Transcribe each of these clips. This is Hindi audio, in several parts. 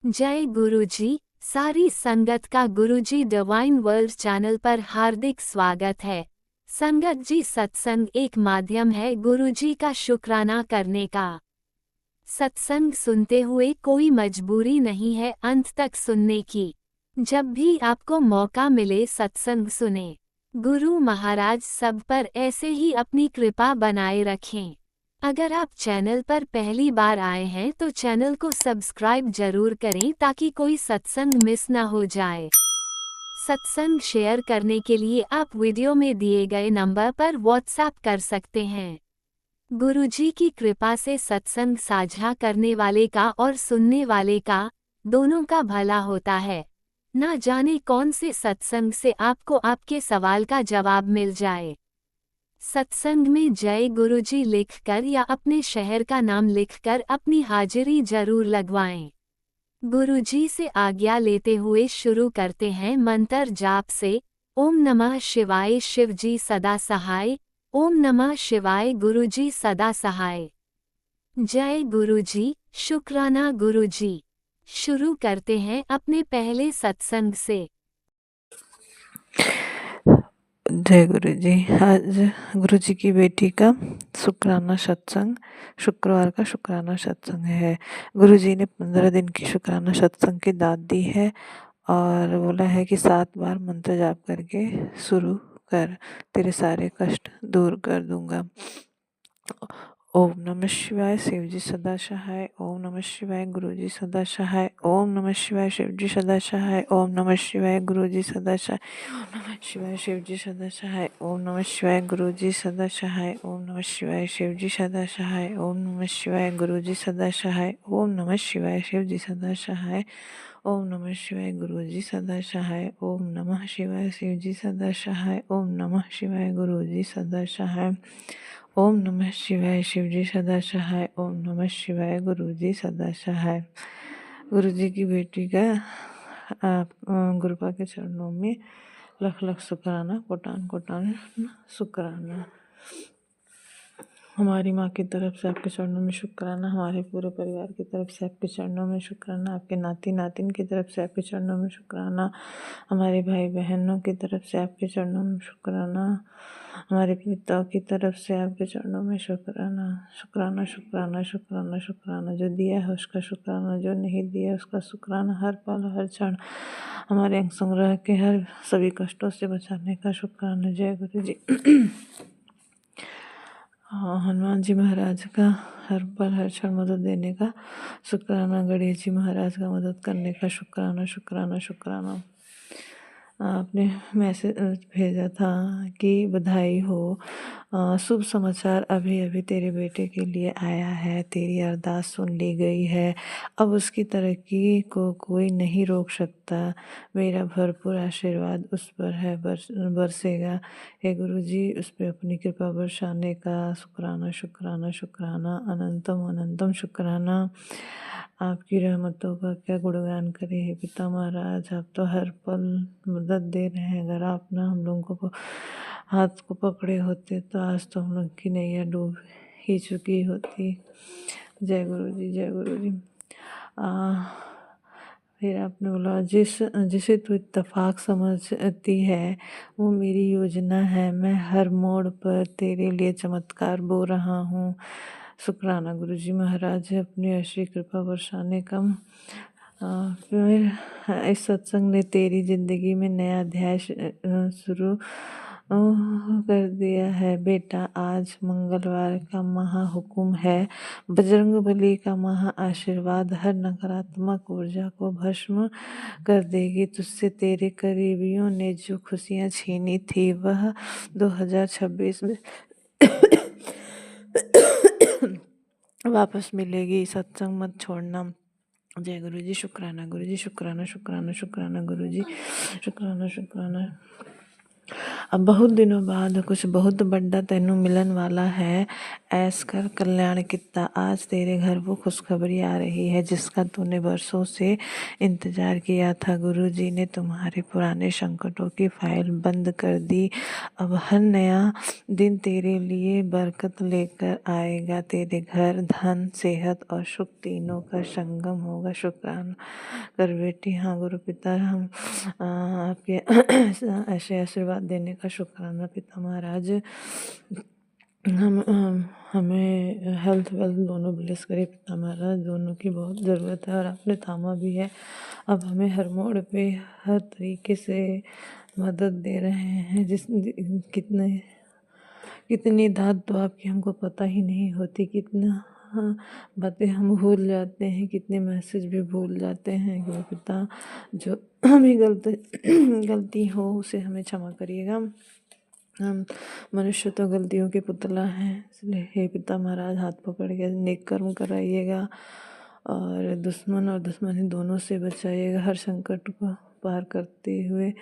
जय गुरुजी। सारी संगत का गुरुजी डिवाइन वर्ल्ड चैनल पर हार्दिक स्वागत है। संगत जी, सत्संग एक माध्यम है गुरुजी का शुक्राना करने का। सत्संग सुनते हुए कोई मजबूरी नहीं है अंत तक सुनने की। जब भी आपको मौका मिले सत्संग सुने। गुरु महाराज सब पर ऐसे ही अपनी कृपा बनाए रखें। अगर आप चैनल पर पहली बार आए हैं तो चैनल को सब्सक्राइब जरूर करें ताकि कोई सत्संग मिस ना हो जाए। सत्संग शेयर करने के लिए आप वीडियो में दिए गए नंबर पर व्हाट्सएप कर सकते हैं। गुरुजी की कृपा से सत्संग साझा करने वाले का और सुनने वाले का दोनों का भला होता है। ना जाने कौन से सत्संग से आपको आपके सवाल का जवाब मिल जाए। सत्संग में जय गुरुजी लिखकर या अपने शहर का नाम लिखकर अपनी हाजिरी जरूर लगवाएं। गुरुजी से आज्ञा लेते हुए शुरू करते हैं मंत्र जाप से। ओम नमः शिवाय शिवजी सदा सहाय। ओम नमः शिवाय गुरुजी सदा सहाय। जय गुरुजी, शुक्राना गुरुजी। शुरू करते हैं अपने पहले सत्संग से। जय गुरु जी। आज गुरु जी की बेटी का शुक्राना सत्संग, शुक्रवार का शुक्राना सत्संग है। गुरु जी ने 15 दिन की शुक्राना सत्संग की दात दी है और बोला है कि 7 बार मंत्र जाप करके शुरू कर, तेरे सारे कष्ट दूर कर दूंगा। ओम नमः शिवाय शिवजी सदा सहाय। ओम नमः शिवाय गुरुजी सदा सहाय। ओम नमः शिवाय शिवजी सदा सहाय। ओम नमः शिवाय गुरुजी सदा सहाय। ओम नमः शिवाय शिवजी सदा सहाय। ओम नमः शिवाय गुरुजी सदा सहाय। ओम नमः शिवाय शिवजी सदा सहाय। ओम नमः शिवाय गुरुजी सदा सहाय। ओम नमः शिवाय शिवजी सदा सहाय। ओम नमः शिवाय गुरुजी सदा सहाय। ओम नमः शिवाय शिवजी सदा सहाय। ओम नमः शिवाय गुरुजी सदा सहाय। ओम नमः शिवाय शिवजी सदा सहाय। ओम नमः शिवाय गुरुजी सदा सहाय। गुरु जी की बेटी का आप गुरुपा के चरणों में लख लख शुक्राना, कोटान कोटान शुक्राना। हमारी माँ की तरफ से आपके चरणों में शुक्राना, हमारे पूरे परिवार की तरफ से आपके चरणों में शुक्राना, आपके नाती नातिन की तरफ से आपके चरणों में शुक्राना, हमारे भाई बहनों की तरफ से आपके चरणों में शुक्राना, हमारे पिताओं की तरफ से आपके चरणों में शुक्राना। शुक्राना शुक्राना शुक्राना शुक्राना। जो दिया है उसका शुक्राना, जो नहीं दिया उसका शुक्राना। हर पल हर क्षण हमारे अंग संग्रह के हर सभी कष्टों से बचाने का शुक्राना। जय गुरु जी। हनुमान जी महाराज का हर पल हर क्षण मदद देने का शुक्राना। गणेश जी महाराज का मदद करने का शुक्राना शुक्राना शुक्राना। आपने मैसेज भेजा था कि बधाई हो, शुभ समाचार अभी अभी तेरे बेटे के लिए आया है, तेरी अरदास सुन ली गई है, अब उसकी तरक्की को कोई नहीं रोक सकता। मेरा भरपूर आशीर्वाद उस पर है, बरसेगा। हे गुरु जी, उस पर अपनी कृपा बरसाने का शुक्राना शुक्राना शुक्राना, अनंतम अनंतम शुक्राना। आपकी रहमतों का क्या गुणगान करें हे पिता महाराज, आप तो हर पल मदद दे रहे हैं। अगर आप ना हम लोगों को हाथ को पकड़े होते तो आज तो हम लोग की नैया डूब ही चुकी होती। जय गुरु जी, जय गुरु जी। फिर आपने बोला, जिसे तू इत्तेफाक समझती है वो मेरी योजना है, मैं हर मोड़ पर तेरे लिए चमत्कार बो रहा हूँ। शुक्राना गुरु जी महाराज, अपनी ऐसी कृपा बरसाने का। फिर इस सत्संग ने तेरी जिंदगी में नया अध्याय शुरू कर दिया है बेटा। आज मंगलवार का महा हुक्म है, बजरंगबली का महा आशीर्वाद हर नकारात्मक ऊर्जा को भस्म कर देगी। तुझसे तेरे करीबियों ने जो खुशियां छीनी थी वह 2026 में वापस मिलेगी। सत्संग मत छोड़ना। जय गुरु जी। शुक्राना गुरु जी, शुक्राना शुक्राना शुक्राना गुरु जी, शुक्राना शुक्राना। अब बहुत दिनों बाद कुछ बहुत बड़ा तेनू मिलन वाला है। ऐश कर कल्याण कितना। आज तेरे घर वो खुशखबरी आ रही है जिसका तूने बरसों से इंतजार किया था। गुरुजी ने तुम्हारे पुराने संकटों की फाइल बंद कर दी। अब हर नया दिन तेरे लिए बरकत लेकर आएगा। तेरे घर धन, सेहत और सुख तीनों का संगम होगा। शुक्राना कर बेटी। हाँ गुरु पिता, हम आपके ऐसे आशीर्वाद देने का शुक्राना पिता महाराज। हमें हेल्थ वेल्थ दोनों ब्लेस करे पिता महाराज। दोनों की बहुत ज़रूरत है और आपने थामा भी है। अब हमें हर मोड़ पे हर तरीके से मदद दे रहे हैं। कितने कितनी दाद तो आपकी हमको पता ही नहीं होती। कितना बातें हम भूल जाते हैं, कितने मैसेज भी भूल जाते हैं। गुरु पिता, जो हमें गलती हो उसे हमें क्षमा करिएगा। हम मनुष्य तो गलतियों के पुतला हैं, इसलिए हे पिता महाराज हाथ पकड़ के नेक कर्म कराइएगा और दुश्मनी दोनों से बचाइएगा। हर संकट को पार करते हुए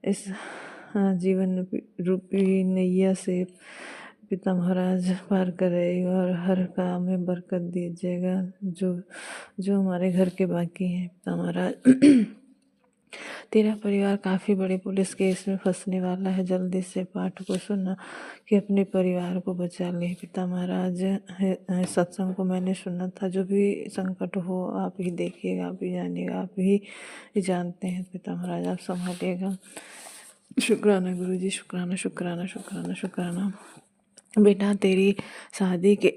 इस जीवन रूपी नैया से पिता महाराज पार कराइएगा और हर काम में बरकत दीजिएगा। जो हमारे घर के बाकी हैं पिता महाराज। तेरा परिवार काफ़ी बड़े पुलिस केस में फंसने वाला है। जल्दी से पाठ को सुना कि अपने परिवार को बचा ले पिता महाराज। सत्संग को मैंने सुना था। जो भी संकट हो आप ही देखिएगा, आप ही जानिएगा, आप ही जानते हैं पिता महाराज, आप संभालिएगा। शुक्राना गुरुजी, शुक्राना शुक्राना शुक्राना शुक्राना। बेटा, तेरी शादी के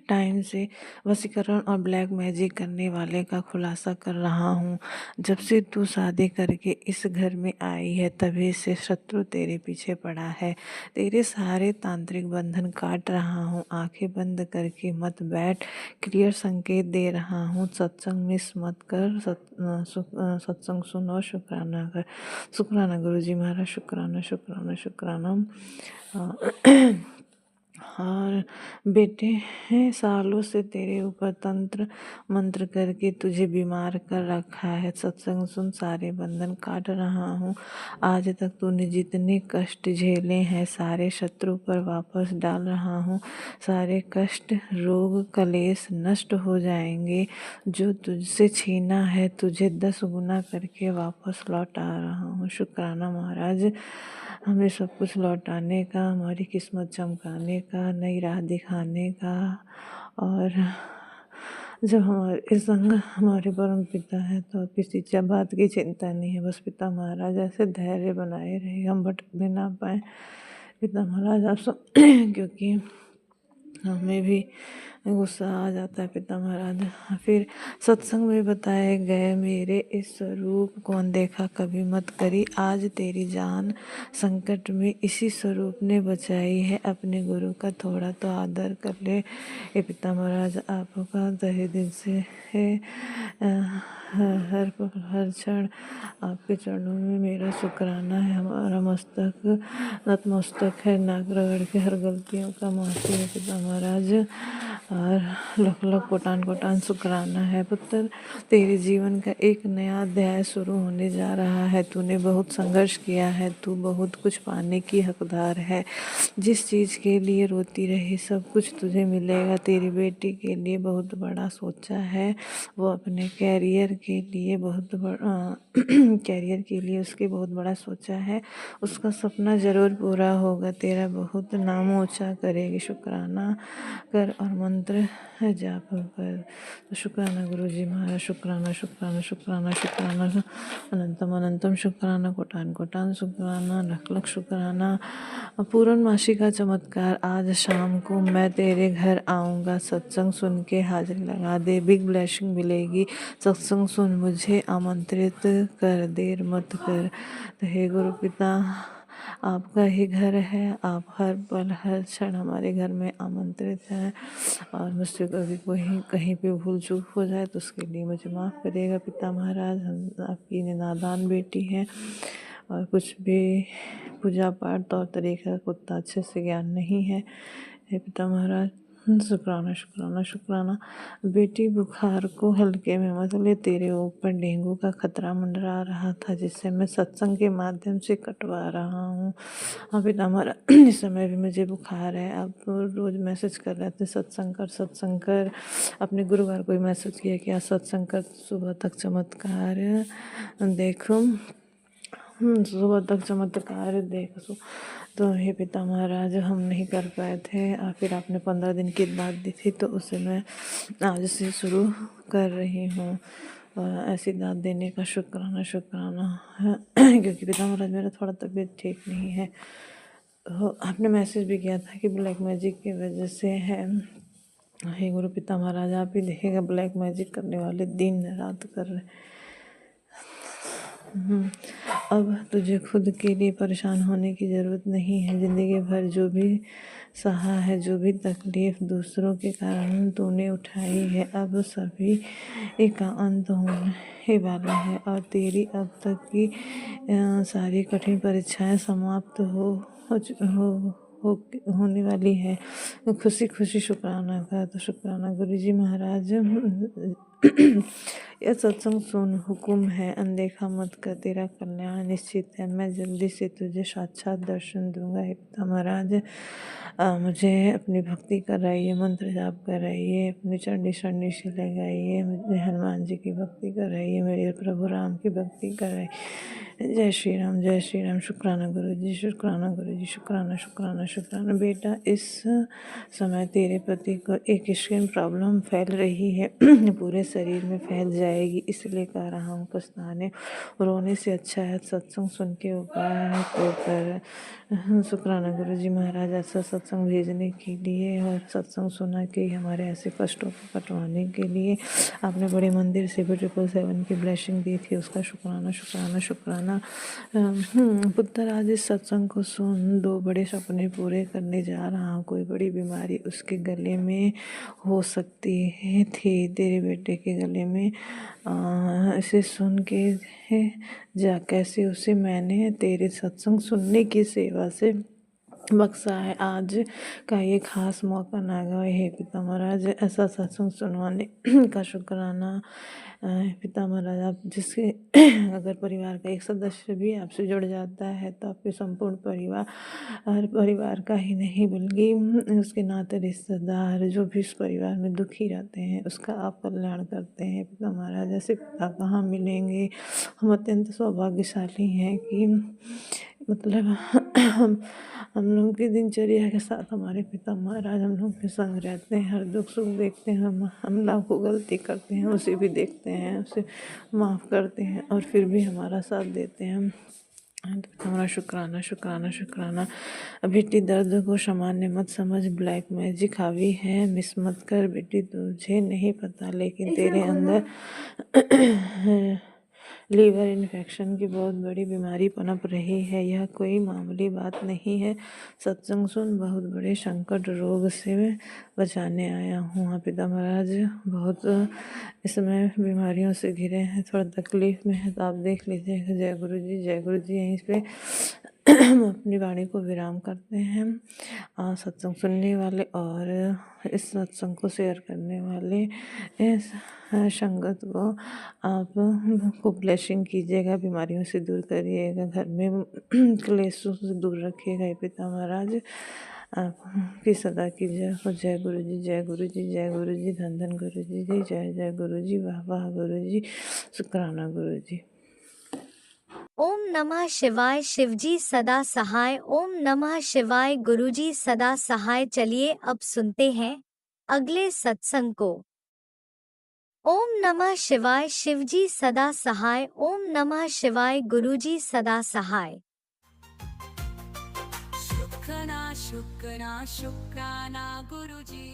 टाइम से वशीकरण और ब्लैक मैजिक करने वाले का खुलासा कर रहा हूँ। जब से तू शादी करके इस घर में आई है तभी से शत्रु तेरे पीछे पड़ा है। तेरे सारे तांत्रिक बंधन काट रहा हूँ। आंखें बंद करके मत बैठ, क्लियर संकेत दे रहा हूँ। सत्संग मिस मत कर, सत्संग सुन और शुक्राना कर। शुक्राना गुरुजी महाराज, शुक्राना शुक्राना शुक्राना। और बेटे, सालों से तेरे ऊपर तंत्र मंत्र करके तुझे बीमार कर रखा है। सत्संग सुन, सारे बंधन काट रहा हूँ। आज तक तूने जितने कष्ट झेले हैं सारे शत्रु पर वापस डाल रहा हूँ। सारे कष्ट, रोग, कलेश नष्ट हो जाएंगे। जो तुझसे छीना है तुझे 10 गुना करके वापस लौटा रहा हूँ। शुक्राना महाराज, हमें सब कुछ लौटाने का, हमारी किस्मत चमकाने का, नई राह दिखाने का। और जब हमारे संग हमारे परम पिता है तो किसी बात की चिंता नहीं है। बस पिता महाराज ऐसे धैर्य बनाए रहे, हम भटकने ना पाए पिता महाराज आप सब। क्योंकि हमें भी गुस्सा आ जाता है पिता महाराज। फिर सत्संग में बताए गए मेरे इस स्वरूप को अनदेखा कभी मत करी। आज तेरी जान संकट में इसी स्वरूप ने बचाई है। अपने गुरु का थोड़ा तो आदर कर ले। ये पिता महाराज आपका तहे दिल से है। हर क्षण आपके चरणों में मेरा शुक्राना है। हमारा मस्तक नतमस्तक है। नाक रगड़ के हर गलतियों का माफी है पिता महाराज। और लख लख कोटान कोटान शुक्राना है पुत्र। तेरे जीवन का एक नया अध्याय शुरू होने जा रहा है। तूने बहुत संघर्ष किया है, तू बहुत कुछ पाने की हकदार है। जिस चीज़ के लिए रोती रही सब कुछ तुझे मिलेगा। तेरी बेटी के लिए बहुत बड़ा सोचा है। वो अपने कैरियर के लिए बहुत बड़ा कैरियर के लिए उसके बहुत बड़ा सोचा है। उसका सपना ज़रूर पूरा होगा। तेरा बहुत नाम ऊँचा करेगी। शुक्राना कर और मंत्र जाप कर। तो शुक्राना गुरुजी महाराज, शुक्राना शुक्राना शुक्राना शुक्राना अनंतम अनंतम शुक्राना, कोटान कोटान शुक्राना, लख लख शुक्राना। पूर्णमासी का चमत्कार, आज शाम को मैं तेरे घर आऊँगा। सत्संग सुन के हाजिरी लगा दे, बिग ब्लेसिंग मिलेगी। सत्संग सुन, मुझे आमंत्रित कर, देर मत कर। तो हे गुरु पिता, आपका ही घर है। आप हर पल हर क्षण हमारे घर में आमंत्रित हैं। और मुझसे कभी कोई कहीं पे भूल चूक हो जाए तो उसके लिए मुझे माफ़ करिएगा पिता महाराज। हम आपकी नादान बेटी हैं और कुछ भी पूजा पाठ तौर तरीका का उतना अच्छे से ज्ञान नहीं है। हे पिता महाराज, शुक्राना शुक्राना शुक्राना। बेटी बुखार को हल्के में मत ले, तेरे ऊपर डेंगू का खतरा मंडरा रहा था जिससे मैं सत्संग के माध्यम से कटवा रहा हूँ। अभी हमारा इस समय भी मुझे बुखार है। अब रोज़ मैसेज कर रहे थे सत्संग कर सत्संग कर। अपने गुरुवार को ही मैसेज किया कि आज सत्संग कर, सुबह तक चमत्कार देखो, सुबह तक चमत्कार देखो। तो हे पिता महाराज, हम नहीं कर पाए थे और फिर आपने 15 दिन की बात दी थी तो उसे मैं आज से शुरू कर रही हूँ। ऐसी दाद देने का शुक्राना शुक्राना क्योंकि पिता महाराज मेरा थोड़ा तबीयत ठीक नहीं है। आपने मैसेज भी किया था कि ब्लैक मैजिक की वजह से है। हे गुरु पिता महाराज, आप ही देखेगा, ब्लैक मैजिक करने वाले दिन रात कर रहे। अब तुझे खुद के लिए परेशान होने की ज़रूरत नहीं है। ज़िंदगी भर जो भी सहा है, जो भी तकलीफ़ दूसरों के कारण तूने उठाई है, अब सभी का अंत होने वाला है और तेरी अब तक की सारी कठिन परीक्षाएं समाप्त होने वाली है। खुशी खुशी शुक्राना कर। तो शुक्राना गुरु जी महाराज। यह सत्संग सुन, हुक्म है, अनदेखा मत कर, तेरा कल्याण निश्चित है। मैं जल्दी से तुझे साक्षात दर्शन दूंगा। हे पिता महाराज, मुझे अपनी भक्ति कराइए, मंत्र जाप कराइए, अपनी चंडी शंडी से लगाइए, मुझे हनुमान जी की भक्ति कराइए, मेरे प्रभु राम की भक्ति कराइए। जय श्री राम, जय श्री राम। शुक्राना गुरु जी, शुक्राना गुरु जी, शुक्राना शुक्राना शुक्राना। बेटा, इस समय तेरे पति को एक स्किन प्रॉब्लम फैल रही है, पूरे शरीर में फैल जाएगी, इसलिए कह रहा हूँ। पछताने रोने से अच्छा है सत्संग सुन के उपाय तो कर। शुक्राना गुरु जी महाराज, ऐसा सत्संग भेजने के लिए और सत्संग सुना के हमारे ऐसे कष्टों को कटवाने के लिए आपने बड़े मंदिर से भी 777 की ब्लेसिंग दी थी, उसका शुक्राना शुक्राना शुक्राना। पुत्र, आज इस सत्संग को सुन, 2 बड़े सपने पूरे करने जा रहा हूँ। कोई बड़ी बीमारी उसके गले में हो सकती है थी, तेरे बेटे के गले में। इसे सुन के जा, कैसे उसे मैंने तेरे सत्संग सुनने की सेवा से बख्शा है। आज का ये खास मौका ना गए। हे पिता महाराज, ऐसा सत्संग सुनवाने का शुक्राना। पिता महाराज, आप जिसके अगर परिवार का एक सदस्य भी आपसे जुड़ जाता है तो आपके संपूर्ण परिवार का ही नहीं बल्कि उसके नाते रिश्तेदार जो भी इस परिवार में दुखी रहते हैं उसका आप कल्याण करते हैं। पिता महाराज, ऐसे पिता कहाँ मिलेंगे। हम अत्यंत सौभाग्यशाली हैं कि मतलब हम लोगों की दिनचर्या के साथ हमारे पिता महाराज हम लोग के संग रहते हैं, हर दुख सुख देखते हैं। हम लाखों गलती करते हैं, उसे भी देखते हैं, उसे माफ़ करते हैं और फिर भी हमारा साथ देते हैं। हमारा शुक्राना शुक्राना शुक्राना। बेटी, दर्द को सामान्य मत समझ, ब्लैक मैजिक हावी है, मिस मत कर। बेटी, तुझे नहीं पता लेकिन तेरे अंदर लीवर इन्फेक्शन की बहुत बड़ी बीमारी पनप रही है। यह कोई मामूली बात नहीं है। सत्संग सुन, बहुत बड़े संकट रोग से बचाने आया हूँ। हाँ पिता महाराज, बहुत इस समय बीमारियों से घिरे हैं, थोड़ा तकलीफ में है तो आप देख लीजिएगा। जय गुरु जी, जय गुरु जी। यहीं पे हम अपनी वाणी को विराम करते हैं। सत्संग सुनने वाले और इस सत्संग को शेयर करने वाले इस संगत को आप खूब ब्लेसिंग कीजिएगा, बीमारियों से दूर करिएगा, घर में क्लेशों से दूर रखिएगा। हे पिता महाराज, आपकी सदा की जय हो। जय गुरु जी, जय गुरु जी, जय गुरु जी। धन धन गुरु जी, जय जय गुरु जी, वाह वाह गुरु जी, शुक्राना गुरु जी। ओम नमः शिवाय। शिवजी सदा सहाय। ओम नमः शिवाय। गुरुजी सदा सहाय। चलिए अब सुनते हैं अगले सत्संग को। ओम नमः शिवाय। शिवजी सदा सहाय। ओम नमः शिवाय। गुरुजी सदा सहाय। शुक्राना शुक्राना शुक्राना गुरुजी।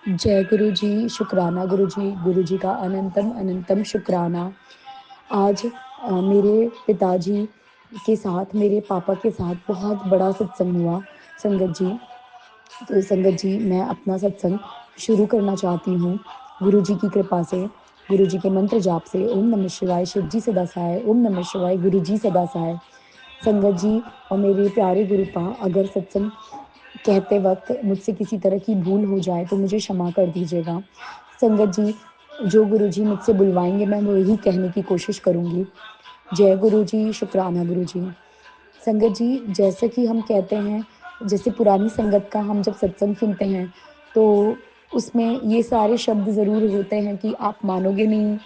जय गुरु जी, शुक्राना गुरु जी का अनंतम अनंतम शुक्राना। आज मेरे पिताजी के साथ, मेरे पापा के साथ बहुत बड़ा सत्संग हुआ संगत जी। तो संगत जी, मैं अपना सत्संग शुरू करना चाहती हूँ गुरु जी की कृपा से, गुरु जी के मंत्र जाप से। ओम नमः शिवाय। शिव जी सदा सहाय। ओम नमः शिवाय। गुरु जी सदा सहाय। संगत जी और मेरे प्यारे गुरुपा, अगर सत्संग कहते वक़्त मुझसे किसी तरह की भूल हो जाए तो मुझे क्षमा कर दीजिएगा। संगत जी, जो गुरुजी मुझसे बुलवाएँगे मैं वही कहने की कोशिश करूँगी। जय गुरुजी, शुक्राना गुरुजी। संगत जी, जैसे कि हम कहते हैं, जैसे पुरानी संगत का हम जब सत्संग सुनते हैं, तो उसमें ये सारे शब्द ज़रूर होते हैं कि आप मानोगे नहीं।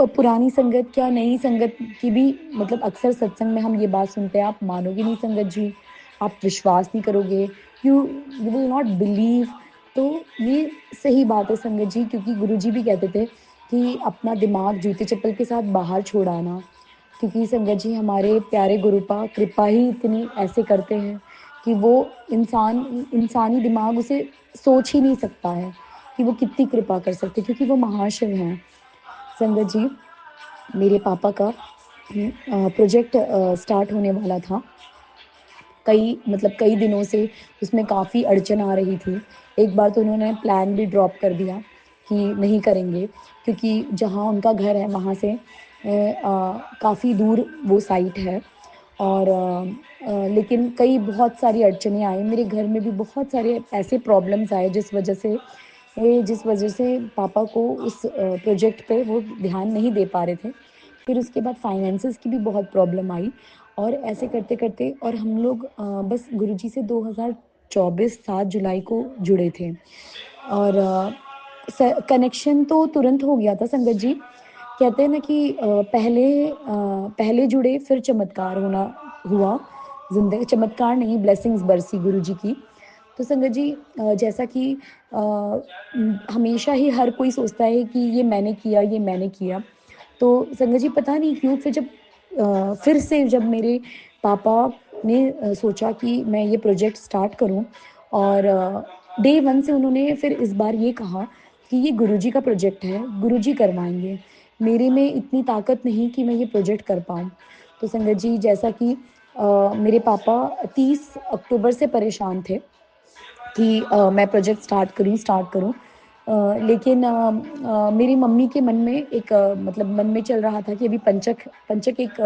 पुरानी संगत क्या नई संगत की भी मतलब अक्सर सत्संग में हम ये बात सुनते हैं, आप मानोगे नहीं संगत जी, आप विश्वास नहीं करोगे, यू विल नॉट बिलीव। तो ये सही बात है संगत जी, क्योंकि गुरुजी भी कहते थे कि अपना दिमाग जूते चप्पल के साथ बाहर छोड़ आना। क्योंकि संगत जी हमारे प्यारे गुरुपा कृपा ही इतनी ऐसे करते हैं कि वो इंसानी दिमाग उसे सोच ही नहीं सकता है कि वो कितनी कृपा कर सकते, क्योंकि वो महाशिव हैं। संगत जी, मेरे पापा का प्रोजेक्ट स्टार्ट होने वाला था। कई दिनों से उसमें काफ़ी अड़चन आ रही थी। एक बार तो उन्होंने प्लान भी ड्रॉप कर दिया कि नहीं करेंगे, क्योंकि जहाँ उनका घर है वहाँ से काफ़ी दूर वो साइट है। और लेकिन कई बहुत सारी अड़चनें आई, मेरे घर में भी बहुत सारे ऐसे प्रॉब्लम्स आए जिस वजह से पापा को उस प्रोजेक्ट पे वो ध्यान नहीं दे पा रहे थे। फिर उसके बाद फाइनेंसेस की भी बहुत प्रॉब्लम आई, और ऐसे करते-करते और हम लोग बस गुरुजी से 2024 7 जुलाई को जुड़े थे। और कनेक्शन तो तुरंत हो गया था संगत जी। कहते हैं ना कि पहले जुड़े फिर चमत्कार होना हुआ। ज़िंदगी चमत्कार नहीं, ब्लेसिंग्स बरसी गुरुजी की। तो संगत जी, जैसा कि हमेशा ही हर कोई सोचता है कि ये मैंने किया। तो संगत जी पता नहीं क्यों फिर से जब मेरे पापा ने सोचा कि मैं ये प्रोजेक्ट स्टार्ट करूँ, और डे 1 से उन्होंने फिर इस बार ये कहा कि ये गुरुजी का प्रोजेक्ट है, गुरुजी करवाएँगे। मेरे में इतनी ताकत नहीं कि मैं ये प्रोजेक्ट कर पाऊँ। तो संगत जी, जैसा कि मेरे पापा 30 अक्टूबर से परेशान थे कि मैं प्रोजेक्ट स्टार्ट करूँ। लेकिन मेरी मम्मी के मन में एक मतलब मन में चल रहा था कि अभी पंचक पंचक एक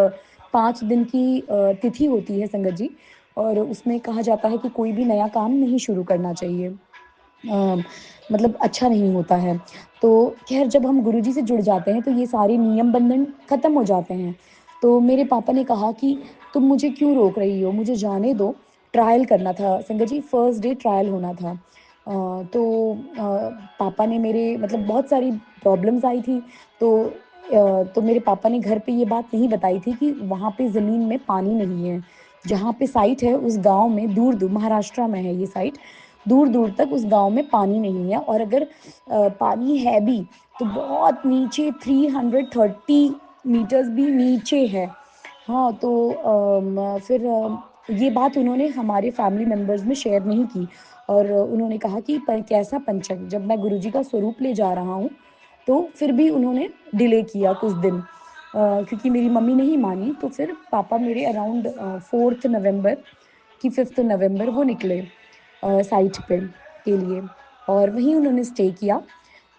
5 दिन की तिथि होती है संगत जी, और उसमें कहा जाता है कि कोई भी नया काम नहीं शुरू करना चाहिए। मतलब अच्छा नहीं होता है। तो ख़ैर जब हम गुरुजी से जुड़ जाते हैं तो ये सारे नियम बंधन ख़त्म हो जाते हैं। तो मेरे पापा ने कहा कि तुम मुझे क्यों रोक रही हो? मुझे जाने दो, ट्रायल करना था। संगत जी फर्स्ट डे ट्रायल होना था। पापा ने मेरे मतलब बहुत सारी प्रॉब्लम्स आई थी, तो मेरे पापा ने घर पे ये बात नहीं बताई थी कि वहाँ पे ज़मीन में पानी नहीं है। जहाँ पे साइट है उस गाँव में दूर-दूर महाराष्ट्र में है ये साइट, दूर-दूर तक उस गाँव में पानी नहीं है, और अगर पानी है भी तो बहुत नीचे 330 मीटर्स भी नीचे है। हाँ, तो फिर ये बात उन्होंने हमारे फैमिली मेंबर्स में शेयर नहीं की, और उन्होंने कहा कि प कैसा पंचक, जब मैं गुरुजी का स्वरूप ले जा रहा हूँ, तो फिर भी उन्होंने डिले किया कुछ दिन। क्योंकि मेरी मम्मी नहीं मानी, तो फिर पापा मेरे अराउंड 4th नवंबर कि 5th नवंबर वो निकले साइट पे के लिए, और वहीं उन्होंने स्टे किया।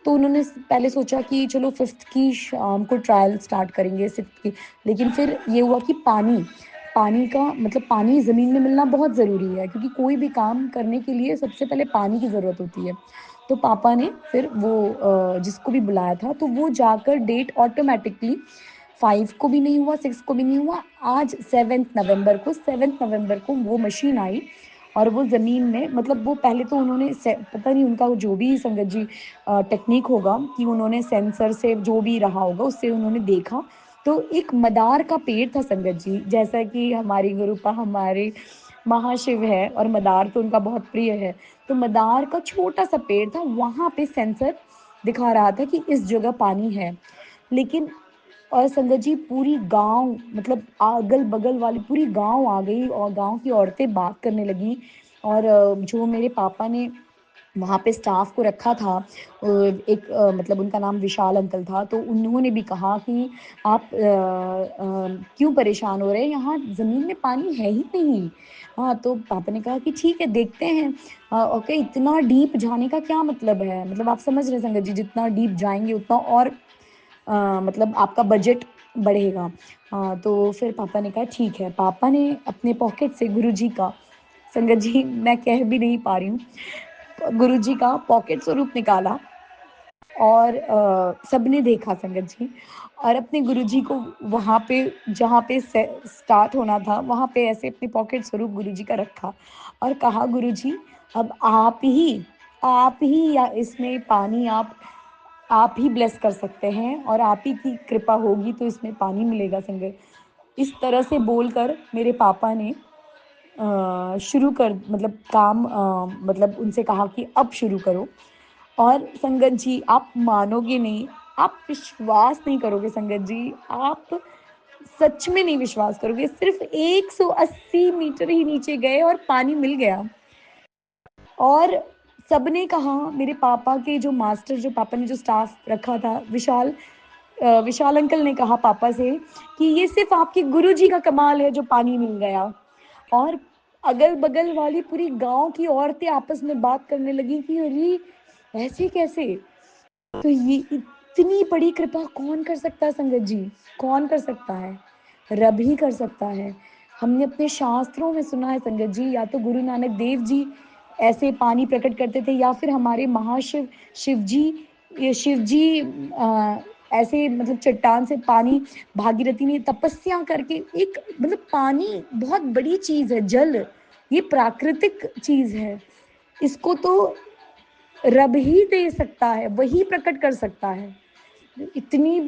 तो उन्होंने पहले सोचा कि चलो 5th की शाम को ट्रायल स्टार्ट करेंगे 6th की, लेकिन फिर ये हुआ कि पानी का मतलब पानी ज़मीन में मिलना बहुत ज़रूरी है, क्योंकि कोई भी काम करने के लिए सबसे पहले पानी की ज़रूरत होती है। तो पापा ने फिर वो जिसको भी बुलाया था तो वो जाकर डेट ऑटोमेटिकली 5 को भी नहीं हुआ, 6 को भी नहीं हुआ। आज 7th नवंबर को वो मशीन आई, और वो ज़मीन में मतलब वो पहले तो उन्होंने से पता नहीं उनका जो भी संगत जी टेक्नीक होगा कि उन्होंने सेंसर से जो भी रहा होगा उससे उन्होंने देखा, तो एक मदार का पेड़ था संगत जी, जैसा कि हमारी गुरुपा हमारे महाशिव है और मदार तो उनका बहुत प्रिय है। तो मदार का छोटा-सा पेड़ था, वहाँ पे सेंसर दिखा रहा था कि इस जगह पानी है। लेकिन और संगत जी पूरी गाँव मतलब अगल-बगल वाली पूरी गाँव आ गई, और गाँव की औरतें बात करने लगीं, और जो मेरे पापा ने वहाँ पे स्टाफ को रखा था, एक मतलब उनका नाम विशाल अंकल था, तो उन्होंने भी कहा कि आप क्यों परेशान हो रहे हैं? यहाँ ज़मीन में पानी है ही नहीं। हाँ, तो पापा ने कहा कि ठीक है देखते हैं। ओके, इतना डीप जाने का क्या मतलब है? मतलब आप समझ रहे हैं संगत जी, जितना डीप जाएँगे उतना और मतलब आपका बजट बढ़ेगा। तो फिर पापा ने कहा ठीक है, पापा ने अपने पॉकेट से गुरुजी का संगत जी मैं कह भी नहीं पा रही हूँ। गुरुजी का पॉकेट स्वरूप निकाला और सबने देखा संगत जी, और अपने गुरुजी को वहाँ पे जहाँ पे स्टार्ट होना था वहाँ पे ऐसे अपने पॉकेट स्वरूप गुरुजी का रखा और कहा, गुरुजी अब आप ही या इसमें पानी आप ही ब्लेस कर सकते हैं और आप ही की कृपा होगी तो इसमें पानी मिलेगा संगत। इस तरह से बोलकर मेरे पापा ने शुरू कर मतलब काम मतलब उनसे कहा कि अब शुरू करो। और संगत जी आप मानोगे नहीं, आप विश्वास नहीं करोगे संगत जी, आप सच में नहीं विश्वास करोगे, सिर्फ 180 मीटर ही नीचे गए और पानी मिल गया। और सबने कहा, मेरे पापा के जो मास्टर, जो पापा ने जो स्टाफ रखा था, विशाल अंकल ने कहा पापा से कि ये सिर्फ आपके गुरुजी का कमाल है जो पानी मिल गया। और अगल बगल वाली पूरी गांव की औरतें आपस में बात करने लगी कि अरे ऐसे कैसे, तो ये इतनी बड़ी कृपा कौन कर सकता है संगत जी, कौन कर सकता है, रब ही कर सकता है। हमने अपने शास्त्रों में सुना है संगत जी, या तो गुरु नानक देव जी ऐसे पानी प्रकट करते थे या फिर हमारे महाशिव शिव जी ऐसे मतलब चट्टान से पानी, भागीरथी ने तपस्या करके एक मतलब पानी बहुत बड़ी चीज है, जल ये प्राकृतिक चीज है, इसको तो रब ही दे सकता है, वही प्रकट कर सकता है। इतनी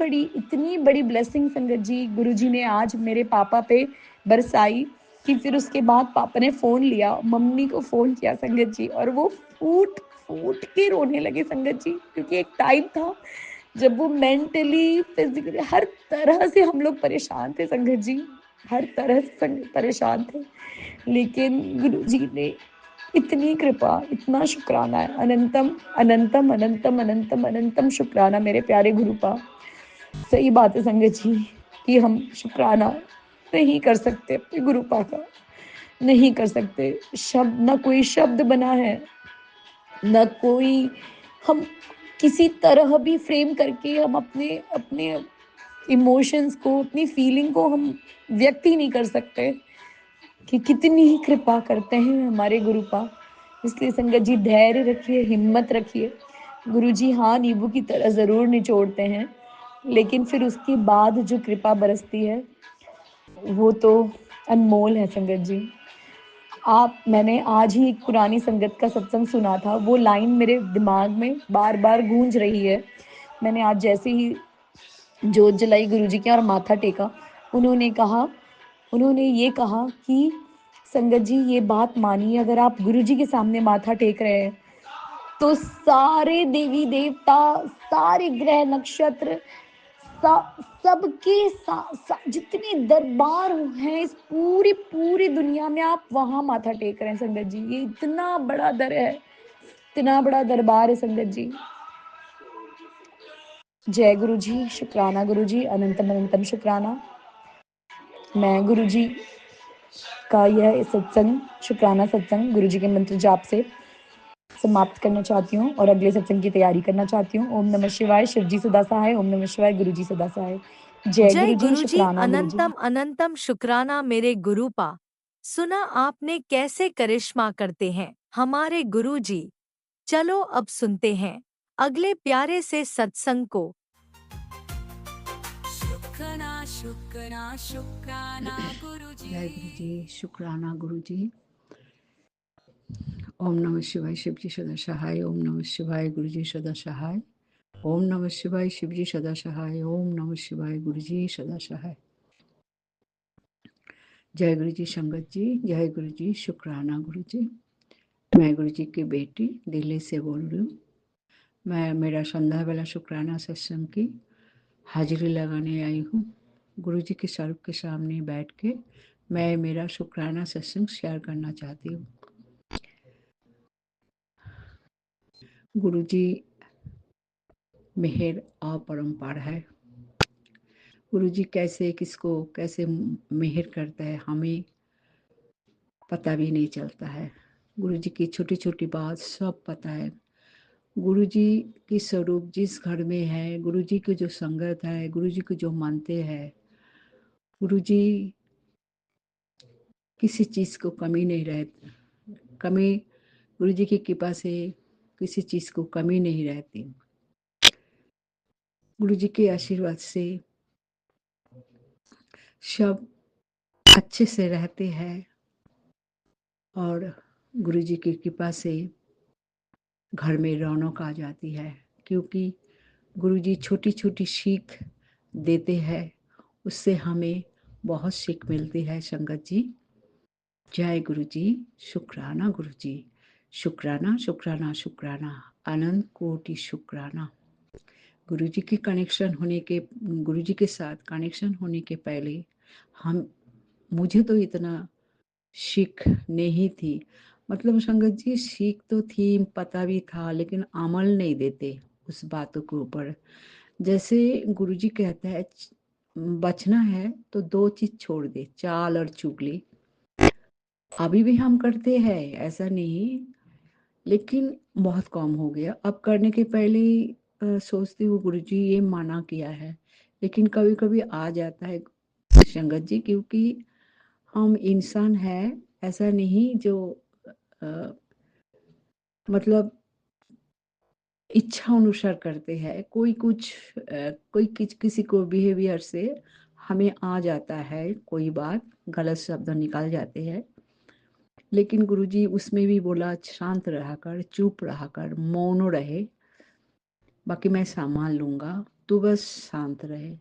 बड़ी ब्लेसिंग संगत जी गुरुजी ने आज मेरे पापा पे बरसाई कि फिर उसके बाद पापा ने फोन लिया, मम्मी को फोन किया संगत जी, और वो फूट फूट के रोने लगे संगत जी, क्योंकि एक टाइम था जब वो मेंटली फिजिकली हर तरह से हम लोग परेशान थे संगत जी, हर तरह से परेशान थे। लेकिन गुरुजी ने इतनी कृपा, इतना शुक्राना है, अनंतम अनंतम अनंतम अनंतम अनंतम शुक्राना मेरे प्यारे गुरु का। सही बात है संगत जी कि हम शुक्राना नहीं कर सकते अपने गुरुपा का, नहीं कर सकते। शब्द, ना कोई शब्द बना है, ना कोई, हम किसी तरह भी फ्रेम करके हम अपने अपने इमोशंस को, अपनी फीलिंग को हम व्यक्त ही नहीं कर सकते कि कितनी ही कृपा करते हैं हमारे गुरुपा। इसलिए संगत जी धैर्य रखिए, हिम्मत रखिए। गुरु जी हाँ नींबू की तरह ज़रूर निचोड़ते हैं, लेकिन फिर उसके बाद जो कृपा बरसती है वो तो अनमोल है संगत जी। मैंने आज ही एक पुरानी संगत का सत्संग सुना था, वो लाइन मेरे दिमाग में बार बार गूंज रही है। मैंने आज जैसे ही जोत जलाई गुरुजी की और माथा टेका, उन्होंने ये कहा कि संगत जी ये बात मानिए, अगर आप गुरुजी के सामने माथा टेक रहे हैं तो सारे देवी देवता, सारे ग्रह नक्षत्र, सबके जितने दरबार हैं इस पूरी पूरी दुनिया में, आप वहां माथा टेक रहे हैं संगत जी। ये इतना बड़ा दर है, इतना बड़ा दरबार है संगत जी। जय गुरु जी, शुक्राना गुरु जी, अनंतम अनंतम शुक्राना। मैं गुरु जी का यह सत्संग, शुक्राना सत्संग, गुरु जी के मंत्र जाप से समाप्त करना चाहती हूँ और अगले सत्संग की तैयारी करना चाहती हूँ। ओम नमः शिवाय, शिव जी सदा सहाय। ओम नमः शिवाय, गुरु जी सदा सहाय। जय जय गुरु जी, गुरुजी, शुक्राना गुरु जी। अनंतम अनंतम शुक्राना मेरे गुरुपा। सुना आपने कैसे करिश्मा करते हैं हमारे गुरुजी। चलो अब सुनते हैं अगले प्यारे से सत्संग को। शुक्राना शुक्राना शुक्राना गुरुजी। जय गुरु जी, शुक्राना गुरु जी। ओम नमः शिवाय, शिव जी सदा सहाय। ओम नमः शिवाय, गुरु जी सदा सहाय। ओम नमः शिवाय, शिव जी सदा सहाय। ओम नमः शिवाय, गुरु जी सदा सहाय। जय गुरु जी संगत जी, जय गुरु जी, शुक्राना गुरु जी। मैं गुरु जी की बेटी दिल्ली से बोल रही हूँ। मैं मेरा संध्या वाला शुक्राना सत्संग की हाजिरी लगाने आई हूँ। गुरु जी के स्वरूप के सामने बैठ के मैं मेरा शुक्राना सत्संग शेयर करना चाहती हूँ। गुरु जी मेहर अपरंपार है। गुरु जी कैसे किसको कैसे मेहर करता है हमें पता भी नहीं चलता है। गुरु जी की छोटी छोटी बात सब पता है। गुरु जी की स्वरूप जिस घर में है, गुरु जी की जो संगत है, गुरु जी को जो मानते हैं, गुरु जी किसी चीज़ को कमी नहीं कमी गुरु जी की कृपा से किसी चीज़ को कमी नहीं रहती। गुरु जी के आशीर्वाद से सब अच्छे से रहते हैं और गुरु जी की कृपा से घर में रौनक आ जाती है, क्योंकि गुरु जी छोटी छोटी सीख देते हैं, उससे हमें बहुत सीख मिलती है संगत जी। जय गुरु जी, शुक्राना गुरु जी, शुक्राना शुक्राना शुक्राना, अनंत कोटि शुक्राना। गुरु जी के कनेक्शन होने के गुरु जी के साथ कनेक्शन होने के पहले मुझे तो इतना सीख नहीं थी। मतलब संगत जी सीख तो थी, पता भी था, लेकिन अमल नहीं देते उस बातों के ऊपर। जैसे गुरुजी कहता है बचना है तो 2 चीज़ छोड़ दे, चाल और चुगली। अभी भी हम करते हैं, ऐसा नहीं, लेकिन बहुत कम हो गया। अब करने के पहले सोचती हूँ गुरुजी ये मना किया है, लेकिन कभी-कभी आ जाता है संगत जी, क्योंकि हम इंसान हैं, ऐसा नहीं जो अ, मतलब इच्छा अनुसार करते हैं। कोई किसी को बिहेवियर से हमें आ जाता है, कोई बात गलत शब्द निकल जाते हैं, लेकिन गुरुजी उसमें भी बोला शांत रहा कर, चुप रहा कर, मौन रहे, बाकी मैं संभाल लूँगा, तू बस शांत रहे।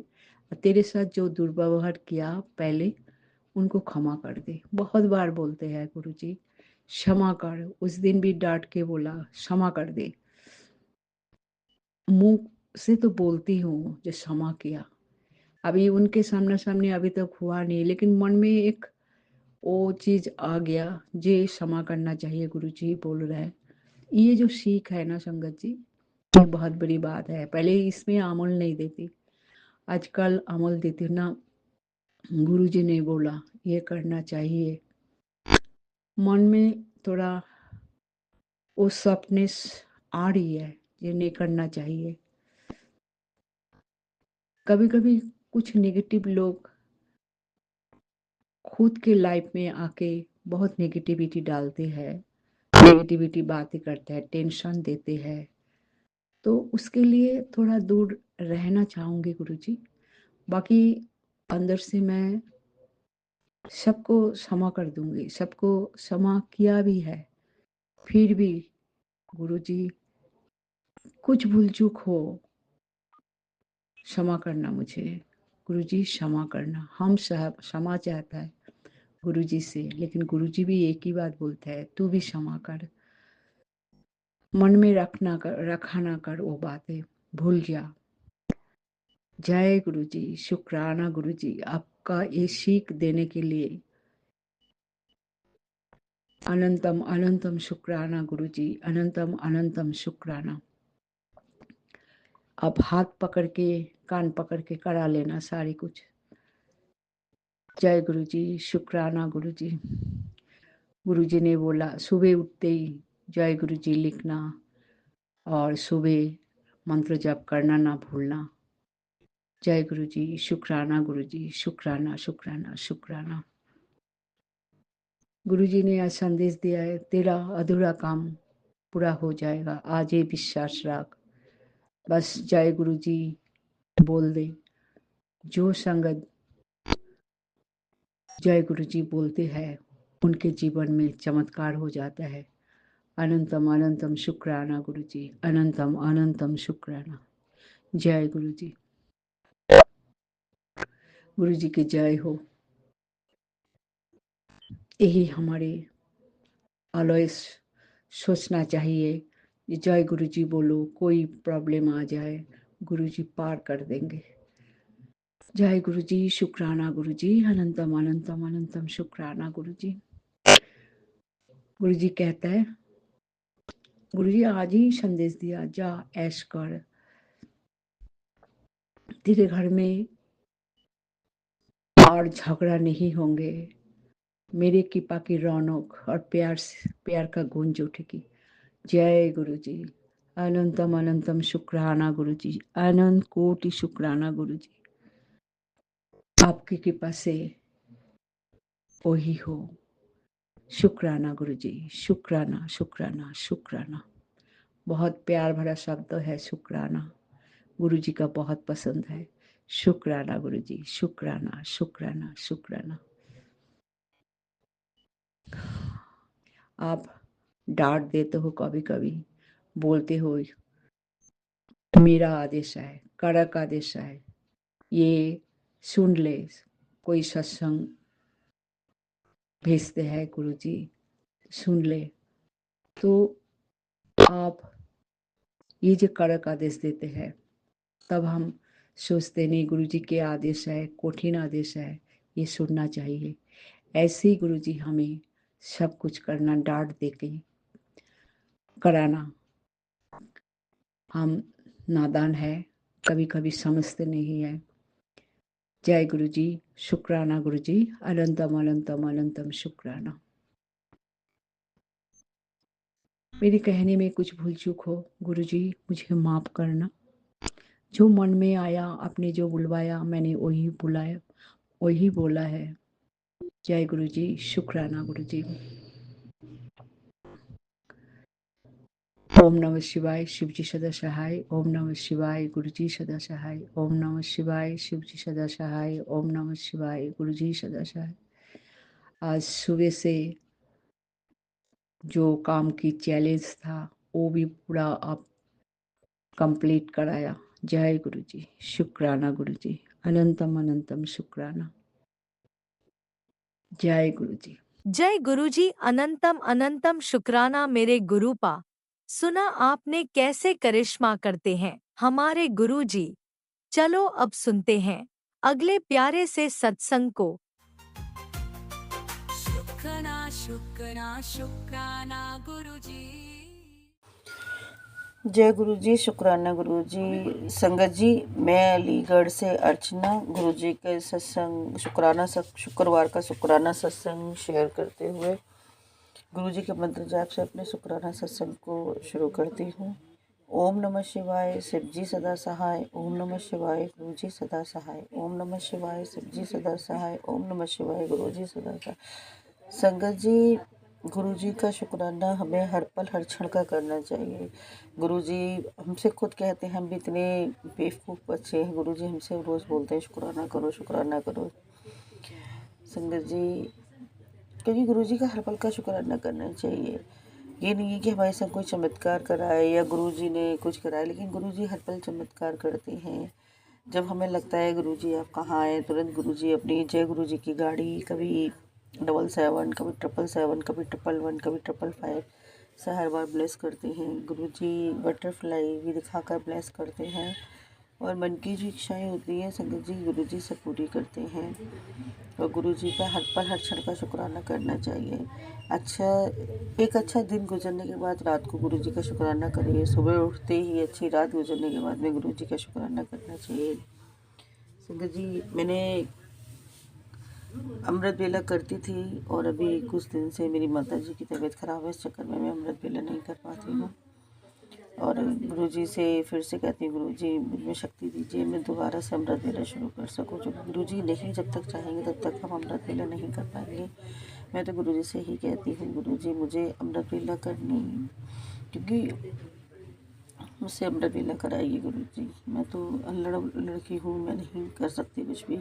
तेरे साथ जो दुर्व्यवहार किया पहले, उनको क्षमा कर दे। बहुत बार बोलते हैं गुरुजी, क्षमा कर। उस दिन भी डांट के बोला क्षमा कर दे। मुंह से तो बोलती हूँ जो क्षमा किया, अभी उनके सामने सामने अभी तक हुआ नहीं, लेकिन मन में एक वो चीज़ आ गया, जे क्षमा करना चाहिए। गुरुजी बोल रहे हैं, ये जो सीख है ना संगत जी, ये बहुत बड़ी बात है। पहले इसमें अमल नहीं देती, आजकल अमल देती हूँ ना। गुरुजी ने बोला ये करना चाहिए, मन में थोड़ा वो सॉफ्टनेस आ रही है, ये नहीं करना चाहिए। कभी कभी कुछ नेगेटिव लोग खुद के लाइफ में आके बहुत नेगेटिविटी डालते हैं, नेगेटिविटी बातें करते हैं, टेंशन देते हैं, तो उसके लिए थोड़ा दूर रहना चाहूँगी गुरुजी। बाकी अंदर से मैं सबको क्षमा कर दूंगी, सबको क्षमा किया भी है। फिर भी गुरुजी कुछ भूल चूक हो, क्षमा करना मुझे। गुरुजी क्षमा करना, हम सब क्षमा चाहता है गुरुजी से, लेकिन गुरुजी भी एक ही बात बोलते हैं, तू भी क्षमा कर। मन में रखा ना कर वो बातें, भूल जा। जय गुरुजी, शुक्राना गुरुजी, आपका ये सीख देने के लिए अनंतम अनंतम शुक्राना गुरुजी, अनंतम अनंतम शुक्राना। आप हाथ पकड़ के कान पकड़ के करा लेना सारी कुछ। जय गुरुजी, शुक्राना गुरुजी। गुरुजी ने बोला सुबह उठते ही जय गुरुजी लिखना और सुबह मंत्र जप करना ना भूलना। जय गुरुजी, शुक्राना गुरुजी, शुक्राना शुक्राना शुक्राना। गुरुजी ने आज संदेश दिया है, तेरा अधूरा काम पूरा हो जाएगा, आज ये विश्वास रख। बस जय गुरुजी बोल दे। जो संगत जय गुरुजी बोलते हैं उनके जीवन में चमत्कार हो जाता है। अनंतम अनंतम शुक्राना गुरुजी, अनंतम अनंतम शुक्राना। जय गुरुजी, गुरुजी की जय हो। यही हमारे ऑलवेज सोचना चाहिए, जय गुरुजी बोलो, कोई प्रॉब्लम आ जाए गुरुजी पार कर देंगे। जय गुरुजी, शुक्राना गुरुजी, अनंतम अनंतम अनंतम शुक्राना गुरुजी। गुरुजी कहता है, गुरुजी आज ही संदेश दिया, जा ऐश कर, तेरे घर में और झगड़ा नहीं होंगे, मेरे कृपा की रौनक और प्यार का गूंज उठेगी। जय गुरुजी, अनंतम अनंतम शुक्राना गुरुजी, अनंत कोटि शुक्राना गुरुजी। आपकी कृपा से वही हो, शुक्राना गुरुजी, शुक्राना, शुक्राना, शुक्राना। बहुत प्यार भरा शब्द है शुक्राना। गुरुजी का बहुत पसंद है। शुक्राना गुरुजी, शुक्राना, शुक्राना, शुक्राना। आप डांट देते हो कभी कभी, बोलते हो मेरा आदेश है, कड़क आदेश है, ये सुन ले। कोई सत्संग भेजते हैं गुरुजी, सुन ले, तो आप ये जो कड़क आदेश देते हैं, तब हम सोचते नहीं गुरुजी के आदेश है, कठिन आदेश है, ये सुनना चाहिए। ऐसे ही गुरुजी हमें सब कुछ करना, डांट देके कराना। हम नादान है, कभी कभी समझते नहीं है। जय गुरुजी, शुक्राना गुरुजी, अनंतम अनंतम अनंतम शुक्राना। मेरे कहने में कुछ भूल चूक हो गुरुजी, मुझे माफ करना। जो मन में आया, आपने जो बुलवाया, मैंने वही बुलाया, वही बोला है। जय गुरुजी, शुक्राना गुरुजी। ओम नमः शिवाय, शिवजी सदा सहाय। ओम नमः शिवाय, गुरुजी सदा सहाय। ओम नमः शिवाय, शिवजी सदा सहाय। ओम नमः शिवाय, गुरुजी सदा सहाय। आज सुबह से जो काम की चैलेंज था, वो भी पूरा आप कंप्लीट कराया। जय गुरुजी, शुक्राना गुरुजी, अनंतम अनंतम शुक्राना। जय गुरुजी। जय गुरुजी, अनंतम अनंतम शुक्राना मेरे गुरुपा। सुना आपने कैसे करिश्मा करते हैं हमारे गुरुजी। चलो अब सुनते हैं अगले प्यारे से सत्संग को। शुक्राना शुक्राना शुक्राना गुरुजी। जय गुरु जी, शुक्राना गुरु जी। संगत जी, मैं अलीगढ़ से अर्चना गुरु जी के सत्संग शुक्रवार का शुक्राना सत्संग शेयर करते हुए गुरु जी के मंत्र जाप से अपने शुक्राना सत्संग को शुरू करती हूँ। ओम नमः शिवाय, शिवजी सदा सहाय। ओम नमः शिवाय, गुरु जी सदा सहाय। ओम नमः शिवाय, शिवजी सदा सहाय। ओम नमः शिवाय, गुरु जी सदा सहाय। संगत जी, गुरु जी का शुक्राना हमें हर पल हर क्षण का करना चाहिए। गुरु जी हमसे खुद कहते हैं, हम भी इतने बेवकूफ़ बच्चे हैं, गुरु जी हमसे रोज़ बोलते हैं शुक्राना करो, शुक्राना करो। संगत जी, क्योंकि गुरु जी का हर पल का शुक्राना करना चाहिए। ये नहीं है कि हमारे साथ कोई चमत्कार कराए या गुरु जी ने कुछ कराया, लेकिन गुरु जी हर पल चमत्कार करते हैं। जब हमें लगता है गुरु जी आप कहाँ आए, तुरंत गुरु जी अपनी जय गुरु जी की गाड़ी, कभी 777, कभी 777, कभी 111, कभी 555 से हर बार ब्लेस करते हैं। गुरु जी बटरफ्लाई भी दिखाकर ब्लेस करते हैं, और मन की जो इच्छाएँ होती हैं संगत जी गुरु जी से पूरी करते हैं। और गुरु जी का हर पल हर क्षण का शुक्राना करना चाहिए। एक अच्छा दिन गुजरने के बाद रात को गुरु जी का शुक्राना करिए। सुबह उठते ही अच्छी रात गुजरने के बाद में गुरु जी का शुक्राना करना चाहिए। संगत जी, मैंने अमृत वेला करती थी, और अभी कुछ दिन से मेरी माता जी की तबीयत ख़राब है, इस चक्कर में मैं अमृत वेला नहीं कर पाती हूँ। और गुरु जी से फिर से कहती हूँ, गुरु जी मुझमें शक्ति दीजिए, मैं दोबारा से अमृत वेला शुरू कर सकूँ। जो गुरु जी नहीं जब तक चाहेंगे तब तक हम अमृत वेला नहीं कर पाएंगे। मैं तो गुरु जी से ही कहती हूँ, गुरु जी मुझे अमृत वेला करनी, क्योंकि मुझसे अमृत वेला कराइए गुरु जी। मैं तो लड़की हूँ, मैं नहीं कर सकती कुछ भी।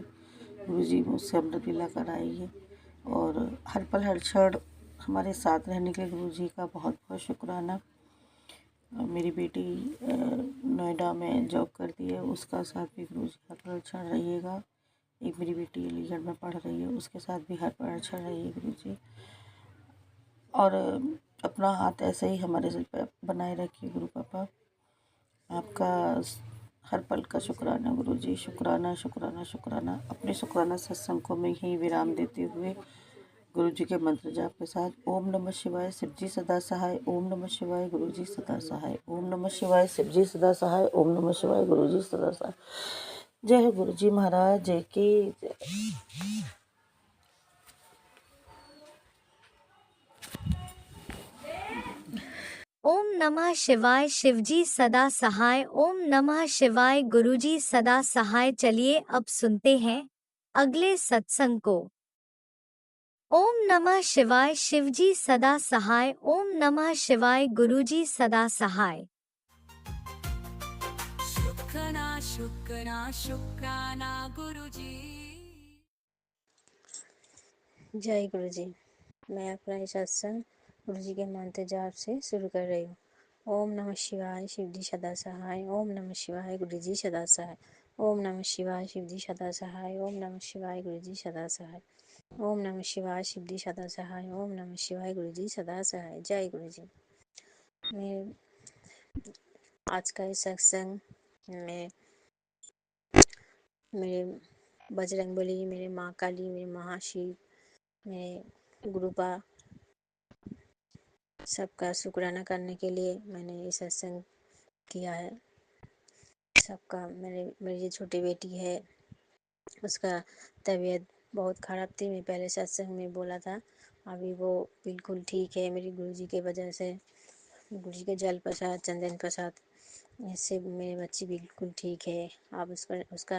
गुरु जी मुझसे अमृत वेला कराइए, और हर पल हर क्षण हमारे साथ रहने के लिए गुरु जी का बहुत बहुत शुक्राना। मेरी बेटी नोएडा में जॉब करती है, उसका साथ भी गुरु जी हर पल हर क्षण रहिएगा। एक मेरी बेटी अलीगढ़ में पढ़ रही है, उसके साथ भी हर पल हर क्षण रहिए गुरु जी। और अपना हाथ ऐसे ही हमारे सिर पर बनाए रखिए गुरु पापा। आपका हर पल का शुक्राना गुरु जी, शुक्राना शुक्राना शुक्राना। अपने शुक्राना सत्संग को मैं यही विराम देते हुए गुरु जी के मंत्र जाप के साथ, ओम नमः शिवाय, शिवजी सदा सहाय। ओम नमः शिवाय, गुरु जी सदा सहाय। ओम नमः शिवाय, शिवजी सदा सहाय। ओम नमः शिवाय, गुरु जी सदा सहाय। जय हो गुरु जी महाराज, जय की जय। ओम नमः शिवाय, शिवजी सदा सहाय। ओम नमः शिवाय, गुरुजी सदा सहाय। चलिए अब सुनते हैं अगले सत्संग को। ओम नमः शिवाय शिवजी सदा सहाय। ओम नमः शिवाय गुरुजी सदा सहाय। शुक्राना शुक्राना शुक्राना गुरुजी। जय गुरु जी। मैं अपना ये सत्संग गुरु जी के मंत्र जाप से शुरू कर रही हूँ। ओम नमः शिवाय शिव जी सदा सहाय। ओम नमः शिवाय गुरु जी सदा सहाय। ओम नमः शिवाय शिव जी सदा सहाय। ओम नमः शिवाय गुरु जी सदा सहाय। ओम नमः शिवाय शिव जी सदा सहाय। ओम नमः शिवाय गुरु जी सदा सहाय। जय गुरु जी। मैं आज का इस सत्संग में मेरे बजरंगबली, मेरे माँ काली, मेरे महाशिव, मेरे गुरुपा सबका शुक्राना करने के लिए मैंने ये सत्संग किया है। सबका मेरी जो छोटी बेटी है उसका तबीयत बहुत ख़राब थी। मैं पहले सत्संग में बोला था, अभी वो बिल्कुल ठीक है। मेरी गुरुजी के वजह से, गुरुजी के जल प्रसाद, चंदन प्रसाद, इससे मेरी बच्ची बिल्कुल ठीक है। अब उसका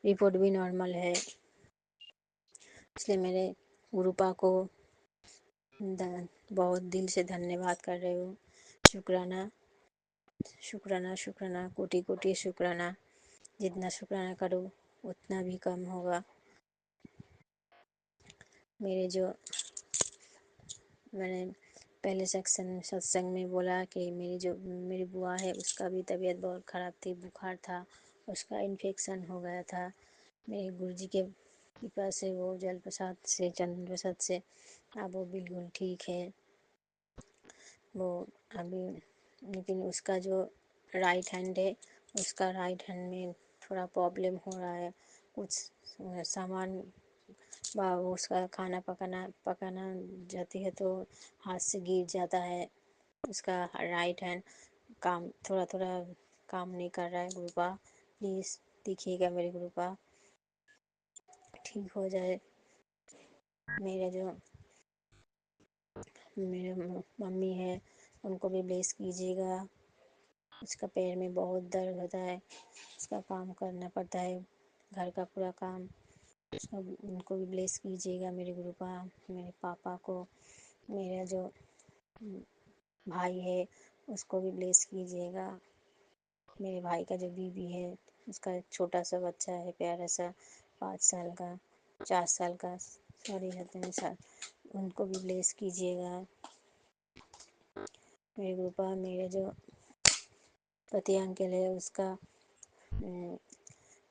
रिपोर्ट भी नॉर्मल है। इसलिए मेरे गुरुपा को बहुत दिल से धन्यवाद कर रही हूँ। शुक्राना शुक्राना शुक्राना, कोटि कोटि शुक्राना। जितना शुक्राना करो उतना भी कम होगा। मेरे जो मैंने पहले सत्संग में बोला कि मेरी बुआ है, उसका भी तबीयत बहुत ख़राब थी, बुखार था, उसका इन्फेक्शन हो गया था। मेरे गुरुजी के कृपा से, वो जल प्रसाद से, चंदन प्रसाद से अब वो बिल्कुल ठीक है। वो अभी, लेकिन उसका जो राइट हैंड है, उसका राइट हैंड में थोड़ा प्रॉब्लम हो रहा है। कुछ सामान उसका खाना पकाना जाती है तो हाथ से गिर जाता है। उसका राइट हैंड थोड़ा थोड़ा काम नहीं कर रहा है। गुरुपा प्लीज़ देखिएगा, मेरे गुरुपा ठीक हो जाए। मेरे मम्मी है, उनको भी ब्लेस कीजिएगा। उसका पैर में बहुत दर्द होता है, उसका काम करना पड़ता है, घर का पूरा काम। उनको भी ब्लेस कीजिएगा मेरे गुरुपा। मेरे पापा को, मेरा जो भाई है उसको भी ब्लेस कीजिएगा। मेरे भाई का जो बीवी है, उसका एक छोटा सा बच्चा है, प्यारा सा, 5 साल का, 4 साल का, सॉरी 3 साल, उनको भी ब्लेस कीजिएगा मेरे गुरुपा। मेरे जो पति अंकल है, उसका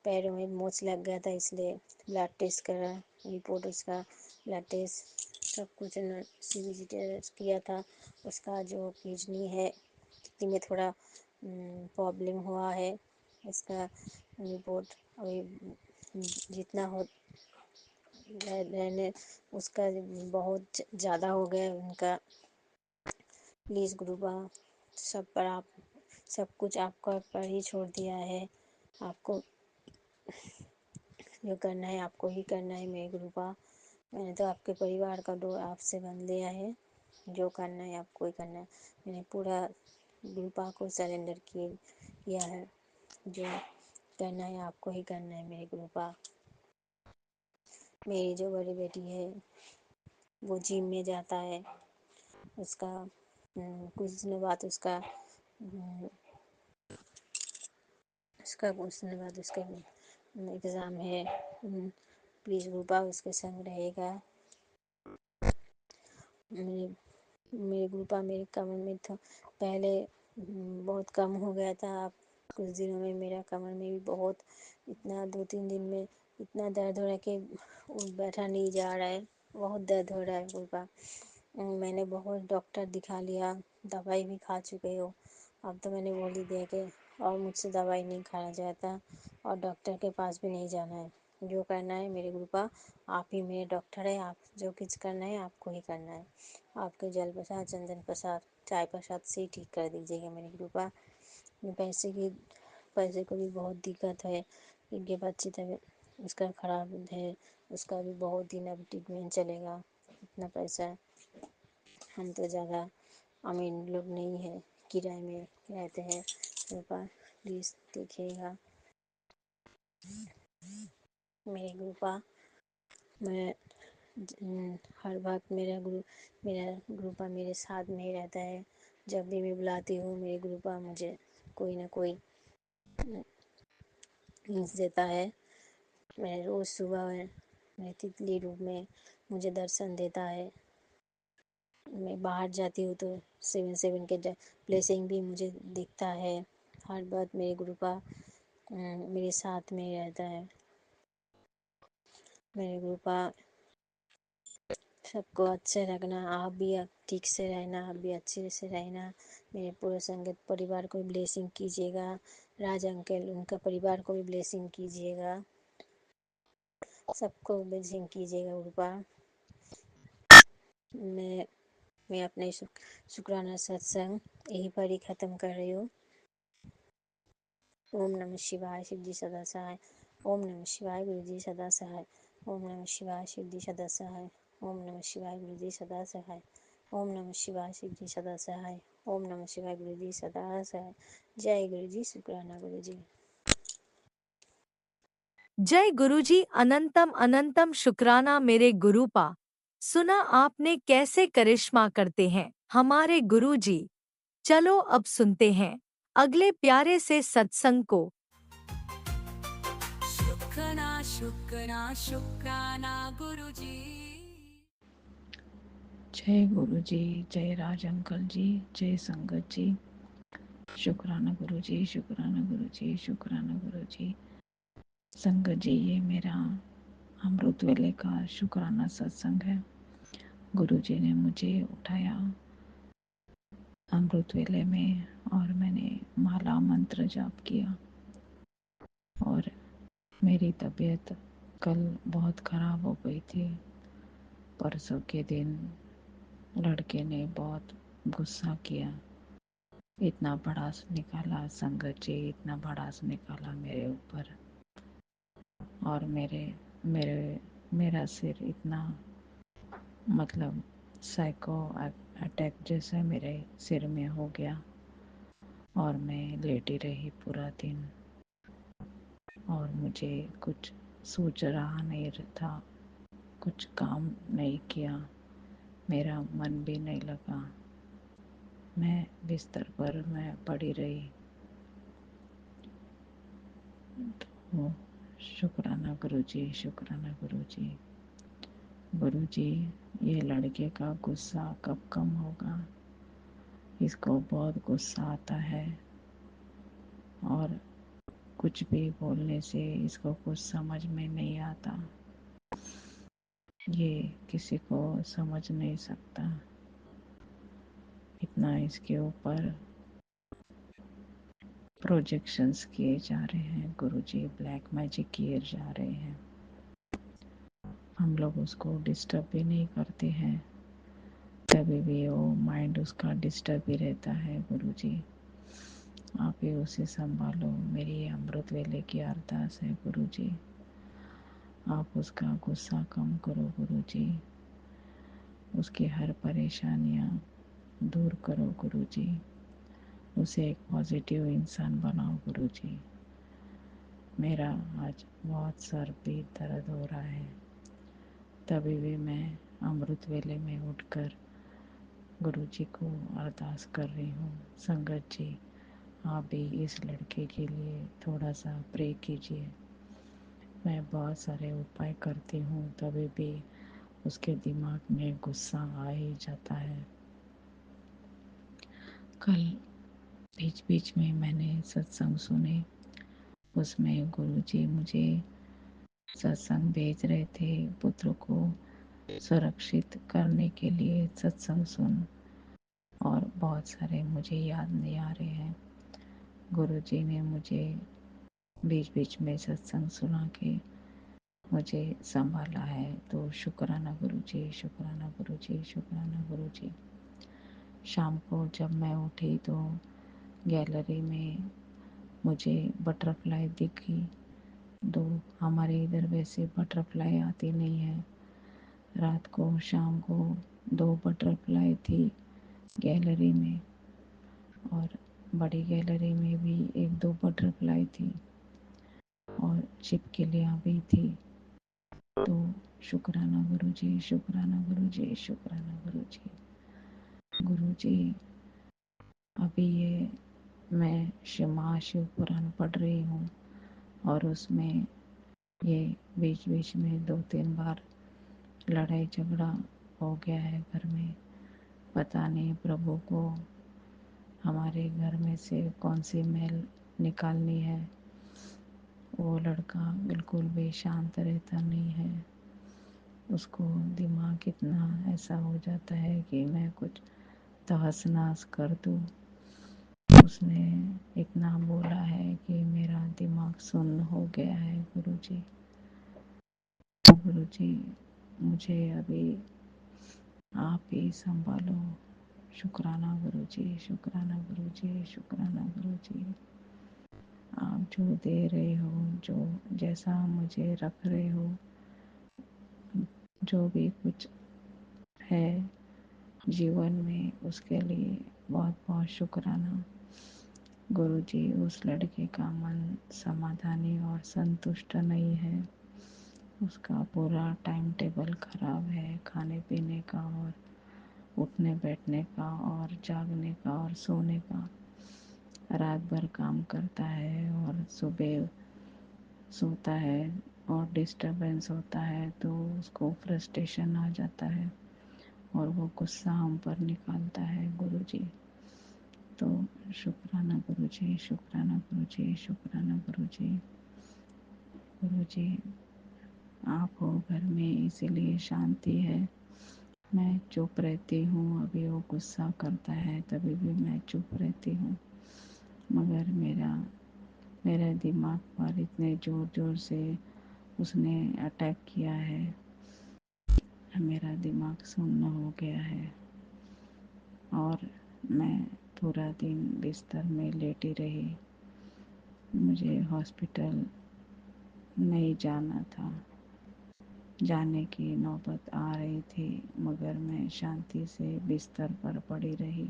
पैरों में मोच लग गया था, इसलिए ब्लड टेस्ट करा, रिपोर्ट उसका ब्लड टेस्ट सब कुछ CBC टेस्ट किया था। उसका जो किडनी है, किडनी में थोड़ा प्रॉब्लम हुआ है। इसका रिपोर्ट अभी जितना हो रहने, उसका बहुत ज़्यादा हो गया उनका। प्लीज़ गुरुबा, सब कुछ आपका पर ही छोड़ दिया है। आपको जो करना है आपको ही करना है मेरे गुरुपा। मैंने तो आपके परिवार का डोर आपसे बंध लिया है। जो करना है आपको ही करना है। मैंने पूरा गुरुपा को सरेंडर किया है। जो करना है आपको ही करना है मेरे गुरुपा। मेरी जो बड़ी बेटी है वो जिम में जाता है। उसका कुछ दिनों बाद कुछ दिनों बाद उसका एग्ज़ाम है। प्लीज़ गुरुपा उसके संग रहेगा। मेरे गुरुपा, मेरे कमर में तो पहले बहुत कम हो गया था। अब कुछ दिनों में मेरा कमर में भी बहुत, इतना 2-3 दिन में इतना दर्द हो रहा है कि बैठा नहीं जा रहा है। बहुत दर्द हो रहा है गुरुपा। मैंने बहुत डॉक्टर दिखा लिया, दवाई भी खा चुके हो। अब तो मैंने बोल ही दिया कि और मुझसे दवाई नहीं खाया जाता और डॉक्टर के पास भी नहीं जाना है। जो करना है मेरे गुरुपा, आप ही मेरे डॉक्टर है। आप जो कुछ करना है आपको ही करना है। आपके जल प्रसाद, चंदन प्रसाद, चाय प्रसाद से ही ठीक कर दीजिएगा मेरे गुरुपा। पैसे को भी बहुत दिक्कत है, क्योंकि बच्ची तबीयत उसका ख़राब है। उसका भी बहुत दिन अब ट्रीटमेंट चलेगा। इतना पैसा, हम तो ज़्यादा अमीर लोग नहीं है, किराए में रहते हैं। गुरुपा प्लीज़ देखिएगा मेरे गुरुपा। मैं हर वक्त मेरा गुरुपा मेरे साथ में ही रहता है। जब भी मैं बुलाती हूँ मेरे गुरुपा मुझे कोई ना कोई हिंस देता है। मैं रोज़ सुबह मैं तितली रूप में मुझे दर्शन देता है। मैं बाहर जाती हूँ तो 7/7 के ब्लेसिंग भी मुझे दिखता है। हर वक्त मेरे गुरुपा मेरे साथ में ही रहता है। मेरे गुरुपा सबको अच्छे रखना, आप भी ठीक से रहना, आप भी अच्छे से रहना। मेरे पूरे संगत परिवार को भी ब्लेसिंग कीजिएगा। राज अंकल उनका परिवार को भी ब्लेसिंग कीजिएगा। सबको ब्लेसिंग कीजिएगा गुरुपा। मैं अपने शुक्राना सत्संग यहीं पर ही ख़त्म कर रही हूँ। ओम नमः शिवाय, शिव जी सदा सहाय। ओम नमः शिवाय, गुरु जी सदा सहाय। ओम नमः शिवाय, शिव जी सदा सहाय। ओम नमः शिवाय, गुरु जी सदा सहाय। ओम नमः शिवाय, शिव जी सदा सहाय। ओम नमः शिवाय, गुरु जी सदा सहाय। जय गुरु जी, शुक्राना गुरु जी। जय गुरुजी, अनंतम अनंतम शुक्राना मेरे गुरुपा। सुना आपने कैसे करिश्मा करते हैं हमारे गुरुजी। चलो अब सुनते हैं अगले प्यारे से सत्संग को। शुक्राना शुक्राना शुक्राना गुरुजी। जय गुरु जी, जय राज अंकल जी, जय संगत जी। शुक्राना गुरु जी, शुक्राना गुरु जी, शुक्राना गुरु जी। संगत जी, ये मेरा अमृत वेले का शुक्राना सत्संग है। गुरु जी ने मुझे उठाया अमृत वेले में और मैंने माला मंत्र जाप किया। और मेरी तबीयत कल बहुत ख़राब हो गई थी। परसों के दिन लड़के ने बहुत गुस्सा किया, इतना भड़ास निकाला संगत जी, इतना भड़ास निकाला मेरे ऊपर। और मेरा सिर इतना मतलब साइको अटैक जैसा मेरे सिर में हो गया। और मैं लेटी रही पूरा दिन और मुझे कुछ सोच रहा नहीं था, कुछ काम नहीं किया, मेरा मन भी नहीं लगा। मैं बिस्तर पर मैं पड़ी रही। तो शुक्राना गुरुजी, शुक्राना गुरुजी। गुरुजी, ये लड़के का गुस्सा कब कम होगा? इसको बहुत गुस्सा आता है और कुछ भी बोलने से इसको कुछ समझ में नहीं आता। ये किसी को समझ नहीं सकता। इतना इसके ऊपर प्रोजेक्शंस किए जा रहे हैं गुरुजी, ब्लैक मैजिक किए जा रहे हैं। हम लोग उसको डिस्टर्ब भी नहीं करते हैं, तभी भी वो माइंड उसका डिस्टर्ब ही रहता है। गुरुजी, आप ही उसे संभालो। मेरी अमृत वेले की अरदास है गुरुजी, आप उसका गुस्सा कम करो गुरुजी, उसकी हर परेशानियाँ दूर करो गुरुजी, उसे एक पॉजिटिव इंसान बनाओ गुरुजी। मेरा आज बहुत सर भी दर्द हो रहा है, तभी भी मैं अमृत वेले में उठकर गुरुजी को अरदास कर रही हूँ। संगत जी, आप भी इस लड़के के लिए थोड़ा सा प्रे कीजिए। मैं बहुत सारे उपाय करती हूँ, तभी भी उसके दिमाग में गुस्सा आ ही जाता है। कल बीच बीच में मैंने सत्संग सुने, उसमें गुरुजी मुझे सत्संग भेज रहे थे पुत्र को सुरक्षित करने के लिए। सत्संग सुन और बहुत सारे मुझे याद नहीं आ रहे हैं। गुरुजी ने मुझे बीच बीच में सत्संग सुना के मुझे संभाला है, तो शुक्राना गुरुजी, शुक्राना गुरुजी, शुक्राना गुरुजी। शाम को जब मैं उठी तो गैलरी में मुझे बटरफ्लाई दिखी। दो, हमारे इधर वैसे बटरफ्लाई आती नहीं है। रात को शाम को 2 बटरफ्लाई थी गैलरी में, और बड़ी गैलरी में भी 1-2 बटरफ्लाई थी और छिपकलियाँ भी थी। तो शुक्राना गुरुजी, शुक्राना गुरुजी, शुक्राना गुरुजी। गुरुजी, अभी ये मैं महाशिव पुराण पढ़ रही हूँ और उसमें ये बीच बीच में 2-3 बार लड़ाई झगड़ा हो गया है घर में। पता नहीं प्रभु को हमारे घर में से कौन सी मैल निकालनी है। वो लड़का बिल्कुल भी शांत रहता नहीं है, उसको दिमाग इतना ऐसा हो जाता है कि मैं कुछ तहस नहस कर दूँ। उसने इतना बोला है कि मेरा दिमाग सुन्न हो गया है गुरुजी। गुरुजी, मुझे अभी आप ही संभालो। शुक्राना गुरुजी, शुक्राना गुरुजी, शुक्राना गुरुजी। आप जो दे रहे हो, जो जैसा मुझे रख रहे हो, जो भी कुछ है जीवन में, उसके लिए बहुत बहुत शुक्राना। गुरुजी, उस लड़के का मन समाधानी और संतुष्ट नहीं है। उसका पूरा टाइम टेबल खराब है, खाने पीने का और उठने बैठने का और जागने का और सोने का। रात भर काम करता है और सुबह सोता है और डिस्टरबेंस होता है तो उसको फ्रस्ट्रेशन आ जाता है और वो गुस्सा हम पर निकालता है गुरुजी। तो शुक्राना गुरुजी, शुक्राना गुरुजी, शुक्राना गुरुजी। गुरुजी, आप हो घर में इसीलिए शांति है। मैं चुप रहती हूँ, अभी वो गुस्सा करता है तभी भी मैं चुप रहती हूँ, मगर मेरे दिमाग पर इतने ज़ोर ज़ोर से उसने अटैक किया है, मेरा दिमाग सुन्न हो गया है और मैं पूरा दिन बिस्तर में लेटी रही। मुझे हॉस्पिटल नहीं जाना था, जाने की नौबत आ रही थी, मगर मैं शांति से बिस्तर पर पड़ी रही।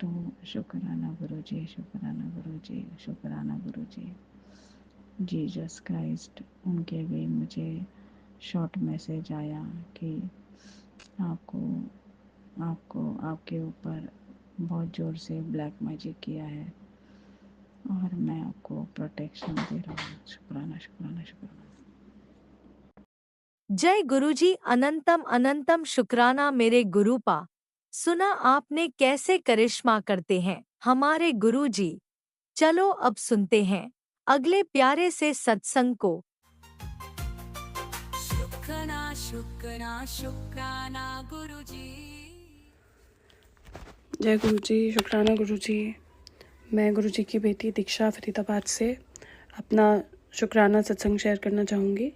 तो शुक्राना गुरुजी, शुक्राना गुरुजी, शुक्राना गुरुजी। जीसस क्राइस्ट, उनके भी मुझे शॉर्ट मैसेज आया कि आपको आपके ऊपर बहुत ज़ोर से ब्लैक मैजिक किया है और मैं आपको प्रोटेक्शन दे रहा हूँ। शुक्राना, शुक्राना, शुक्राना। जय गुरुजी, अनंतम अनंतम शुक्राना मेरे गुरुपा। सुना आपने कैसे करिश्मा करते हैं हमारे गुरुजी। चलो अब सुनते हैं अगले प्यारे से सत्संग को। शुक्राना शुक्राना शुक्राना गुरुजी। जय गुरुजी, शुक्राना गुरुजी। मैं गुरुजी की बेटी दीक्षा फरीदाबाद से अपना शुक्राना सत्संग शेयर करना चाहूँगी।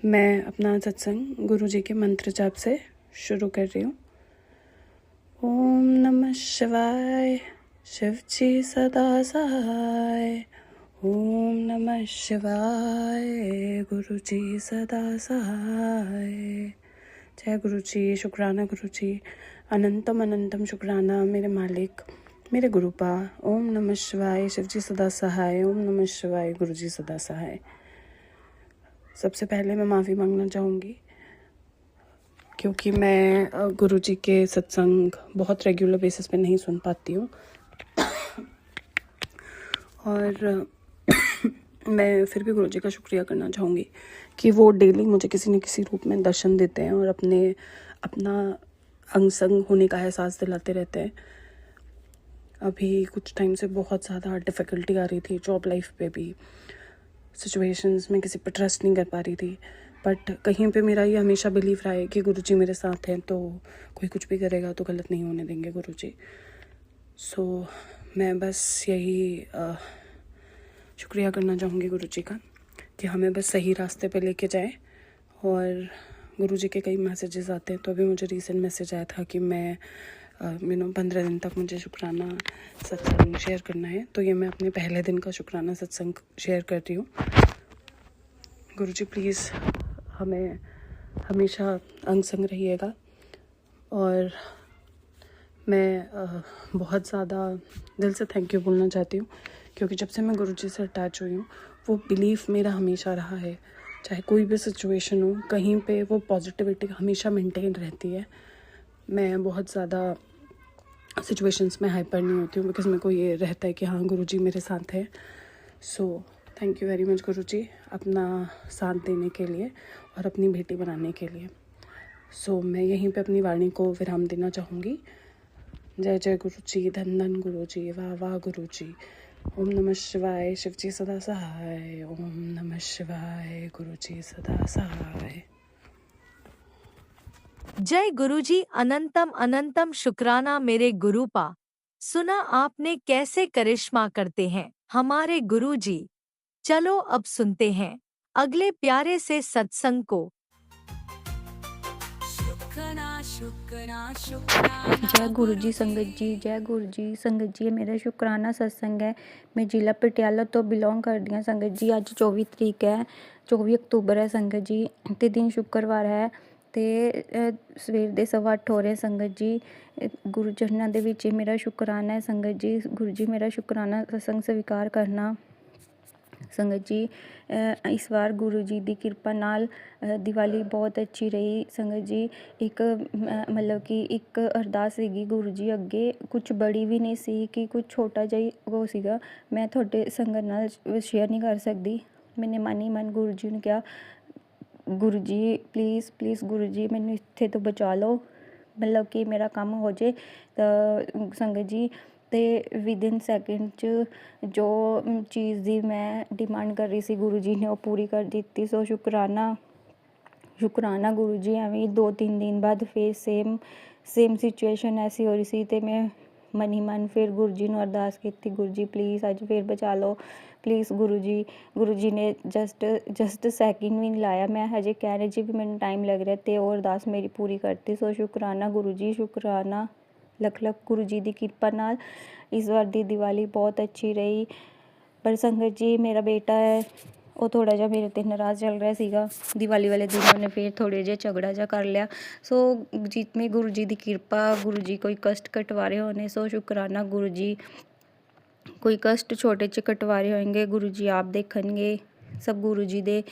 मैं अपना सत्संग गुरुजी के मंत्र जाप से शुरू कर रही हूँ। ओम नमः शिवाय, शिव जी सदा सहाय। ओम नमः शिवाय, गुरुजी सदा सहाय। जय गुरुजी, शुक्राना गुरुजी। अनंतम अनंतम शुक्राना मेरे मालिक, मेरे गुरुपा। ओम नमः शिवाय, शिव जी सदा सहाय। ओम नमः शिवाय, गुरुजी सदा सहाय। सबसे पहले मैं माफ़ी मांगना चाहूँगी क्योंकि मैं गुरुजी के सत्संग बहुत रेगुलर बेसिस पे नहीं सुन पाती हूँ और मैं फिर भी गुरुजी का शुक्रिया करना चाहूँगी कि वो डेली मुझे किसी न किसी रूप में दर्शन देते हैं और अपना अंग संग होने का एहसास दिलाते रहते हैं। अभी कुछ टाइम से बहुत ज़्यादा डिफ़िकल्टी आ रही थी, जॉब लाइफ पे भी सिचुएशंस में किसी पर ट्रस्ट नहीं कर पा रही थी, बट कहीं पे मेरा ये हमेशा बिलीव रहा है कि गुरुजी मेरे साथ हैं तो कोई कुछ भी करेगा तो गलत नहीं होने देंगे गुरुजी। सो मैं बस यही शुक्रिया करना चाहूँगी गुरुजी का कि हमें बस सही रास्ते पे लेके जाए। और गुरुजी के कई मैसेजेस आते हैं, तो अभी मुझे रीसेंट मैसेज आया था कि मैं 15 दिन तक मुझे शुक्राना सत्संग शेयर करना है, तो ये मैं अपने पहले दिन का शुक्राना सत्संग शेयर कर रही हूँ। गुरुजी प्लीज़ हमें हमेशा अंग संग रहिएगा। और मैं बहुत ज़्यादा दिल से थैंक यू बोलना चाहती हूँ क्योंकि जब से मैं गुरुजी से अटैच हुई हूँ वो बिलीफ मेरा हमेशा रहा है चाहे कोई भी सिचुएशन हो, कहीं पे वो पॉजिटिविटी हमेशा मेंटेन रहती है। मैं बहुत ज़्यादा सिचुएशंस में हाइपर नहीं होती हूँ, बिकॉज मेरे को ये रहता है कि हाँ गुरुजी मेरे साथ हैं। So thank you very much Guruji, अपना साथ देने के लिए और अपनी बेटी बनाने के लिए। सो मैं यहीं पे अपनी वाणी को विराम देना चाहूँगी। जय जय गुरुजी, धन धन गुरुजी, वाह वाह गुरुजी। ओम नमः शिवाय, शिवजी सदा सहाय। ओम नमः शिवाय, गुरुजी सदा सहाय। जय गुरुजी, अनंतम अनंतम शुक्राना मेरे गुरुपा। सुना आपने कैसे करिश्मा करते हैं हमारे गुरुजी। चलो अब सुनते हैं अगले प्यारे से सत्संग को। जय गुरु जी संगत जी, जय गुरु जी संगत जी। मेरा शुकराना सत्संग है। मैं जिला पटियाला तो बिलोंग करदी हाँ संगत जी। अज 24 तरीक है, 24 अक्तूबर है संगत जी, ते दिन शुक्रवार है ते सवेर दे 8:15 हो रहे संगत जी। गुरु चरनां दे विच मेरा शुकराना है संगत जी। गुरु जी मेरा शुकराना सत्संग स्वीकार करना संगत जी। इस बार गुरु जी की किरपा नाल दिवाली बहुत अच्छी रही संगत जी। एक मतलब कि एक अरदास सीगी गुरु जी अगे, कुछ बड़ी भी नहीं सी कि कुछ छोटा जिहा वो सीगा। मैं थोड़े संगत नाल शेयर नहीं कर सकती। मैंने मन ही मन गुरु जी ने कहा, गुरु जी प्लीज़ प्लीज़ गुरु जी मैनू इत्थे तो बचा लो, मतलब कि मेरा काम हो जाए। तो संगत जी ते विदिन सैकेंड च जो चीज़ दी मैं डिमांड कर रही सी गुरु जी ने वो पूरी कर दी। सो शुकराना गुरु जी। एवें 2-3 दिन बाद फिर सेम सिचुएशन ऐसी हो रही सी ते मैं मन ही मन फिर गुरु जी नूं अरदास कीती, गुरु जी प्लीज़ अज फिर बचा लो प्लीज़ गुरु जी। गुरु जी ने जस्ट सैकेंड भी नहीं लाया, मैं हजे कहने च भी मैनूं टाइम लग रहा ते वो अरदास मेरी पूरी करती। सो शुकराना गुरु जी, शुकराना लख लख गुरु जी की किरपा नाल इस बार दी दिवाली बहुत अच्छी रही। पर संगत जी मेरा बेटा है वो थोड़ा जिहा मेरे ते नाराज़ चल रहा सीगा। दिवाली वाले दिन उन्हें फिर थोड़े जे झगड़ा जा कर लिया। सो जीत में गुरु जी की किरपा, गुरु जी कोई कष्ट कटवा रहे होने। सो शुकराना गुरु जी, कोई कष्ट छोटे च कटवा रहे होंगे गुरु जी आप देखणगे। सब गुरु जी दे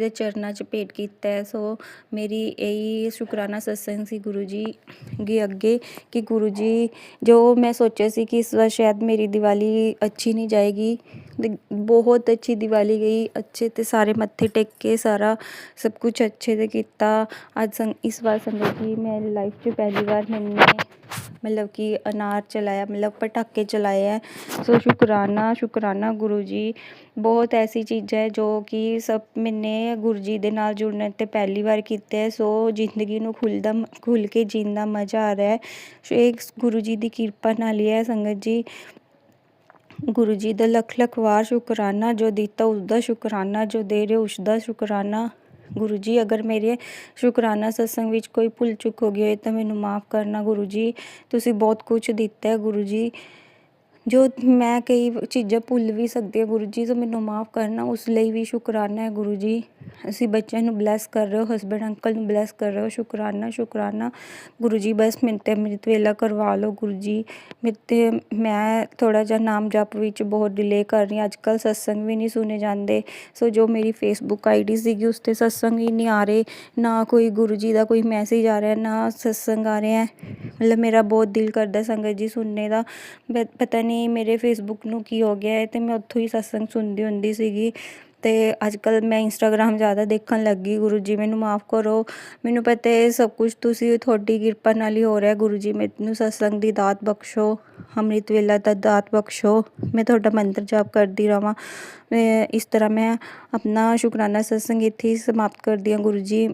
चरनां च भेंट कीता है। सो मेरी यही शुकराना सत्संग सी गुरु जी गे अगे कि गुरु जी जो मैं सोचा सी कि इस बार शायद मेरी दिवाली अच्छी नहीं जाएगी, बहुत अच्छी दिवाली गई। अच्छे ते सारे मत्थे टेके, सारा सब कुछ अच्छे से किया। अज इस बार संगत जी मेरी लाइफ च पहली बार मैंने मतलब कि अनार चलाया, मतलब पटाखे चलाए हैं। सो शुकराना गुरु जी। बहुत ऐसी चीज़ां है जो कि सब मैंने गुरु जी दे नाल जुड़ने ते पहली बार कीते है। सो जिंदगी नूं खुल के जीण दा मज़ा आ रहा है। एक गुरु जी की किरपा नाल ही है संगत जी। गुरु जी दा लख लख वार शुकराना, जो दिता उसदा शुकराना, जो दे रहे उसदा शुकराना। गुरु जी अगर मेरे शुकराना सत्संग विच कोई भुल चुक हो गई होए तो मैनू माफ़ करना गुरु जी। तुसी बहुत कुछ दिता है गुरु जी, जो मैं कई चीज़ां भुल भी सकती है गुरु जी, तो मैनू माफ़ करना। उस लिए भी शुकराना है गुरु जी। असी बच्चों नूं ब्लैस कर रहे हो, हसबैंड अंकल नूं ब्लैस कर रहे हो। शुकराना गुरु जी। बस मेरे ते अमृत वेला करवा लो गुरु जी। मैं थोड़ा जिहा नाम जप विच बहुत डिले कर रही हूँ। अजकल सत्संग भी नहीं सुने जाते। सो जो मेरी फेसबुक ID सीगी उस ते सत्संग ही नहीं आ रहे, ना कोई गुरु जी का कोई मैसेज आ रहा है, ना सत्संग आ रहे हैं। मतलब मेरा बहुत दिल करदा संगत जी सुनने का। पता नहीं मेरे फेसबुक नूं की हो गया है, तो मैं उत्थों ही सत्संग सुनदी हुंदी सीगी। ते अजकल मैं इंस्टाग्राम ज़्यादा देखण लगी। गुरु जी मैनू माफ़ करो, मैनू पता है सब कुछ तुसी थोड़ी किरपा नाल ही हो रहा है। गुरु जी मैनू सत्संग की दात बख्शो, अमृत वेला दा दात बख्शो, मैं थोड़ा मंत्र जाप करती रवां। इस तरह मैं अपना शुकराना सत्संग इत्थे ही समाप्त करदी हां गुरु जी।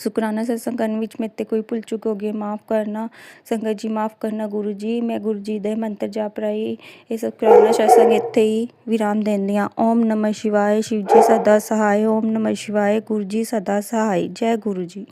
शुकराना सत्संग करने विच मेरे ते कोई भुल चुक हो गई माफ़ करना संगत जी, माफ़ करना गुरु जी। मैं गुरु जी दे मंत्र जाप रही ये शुकराना सत्संग इत्थे ही विराम देंदी हां। ओम नमः शिवाय, शिव जी सदा सहाय। ओम नमः शिवाय, गुरु जी सदा सहाय। जय गुरु जी।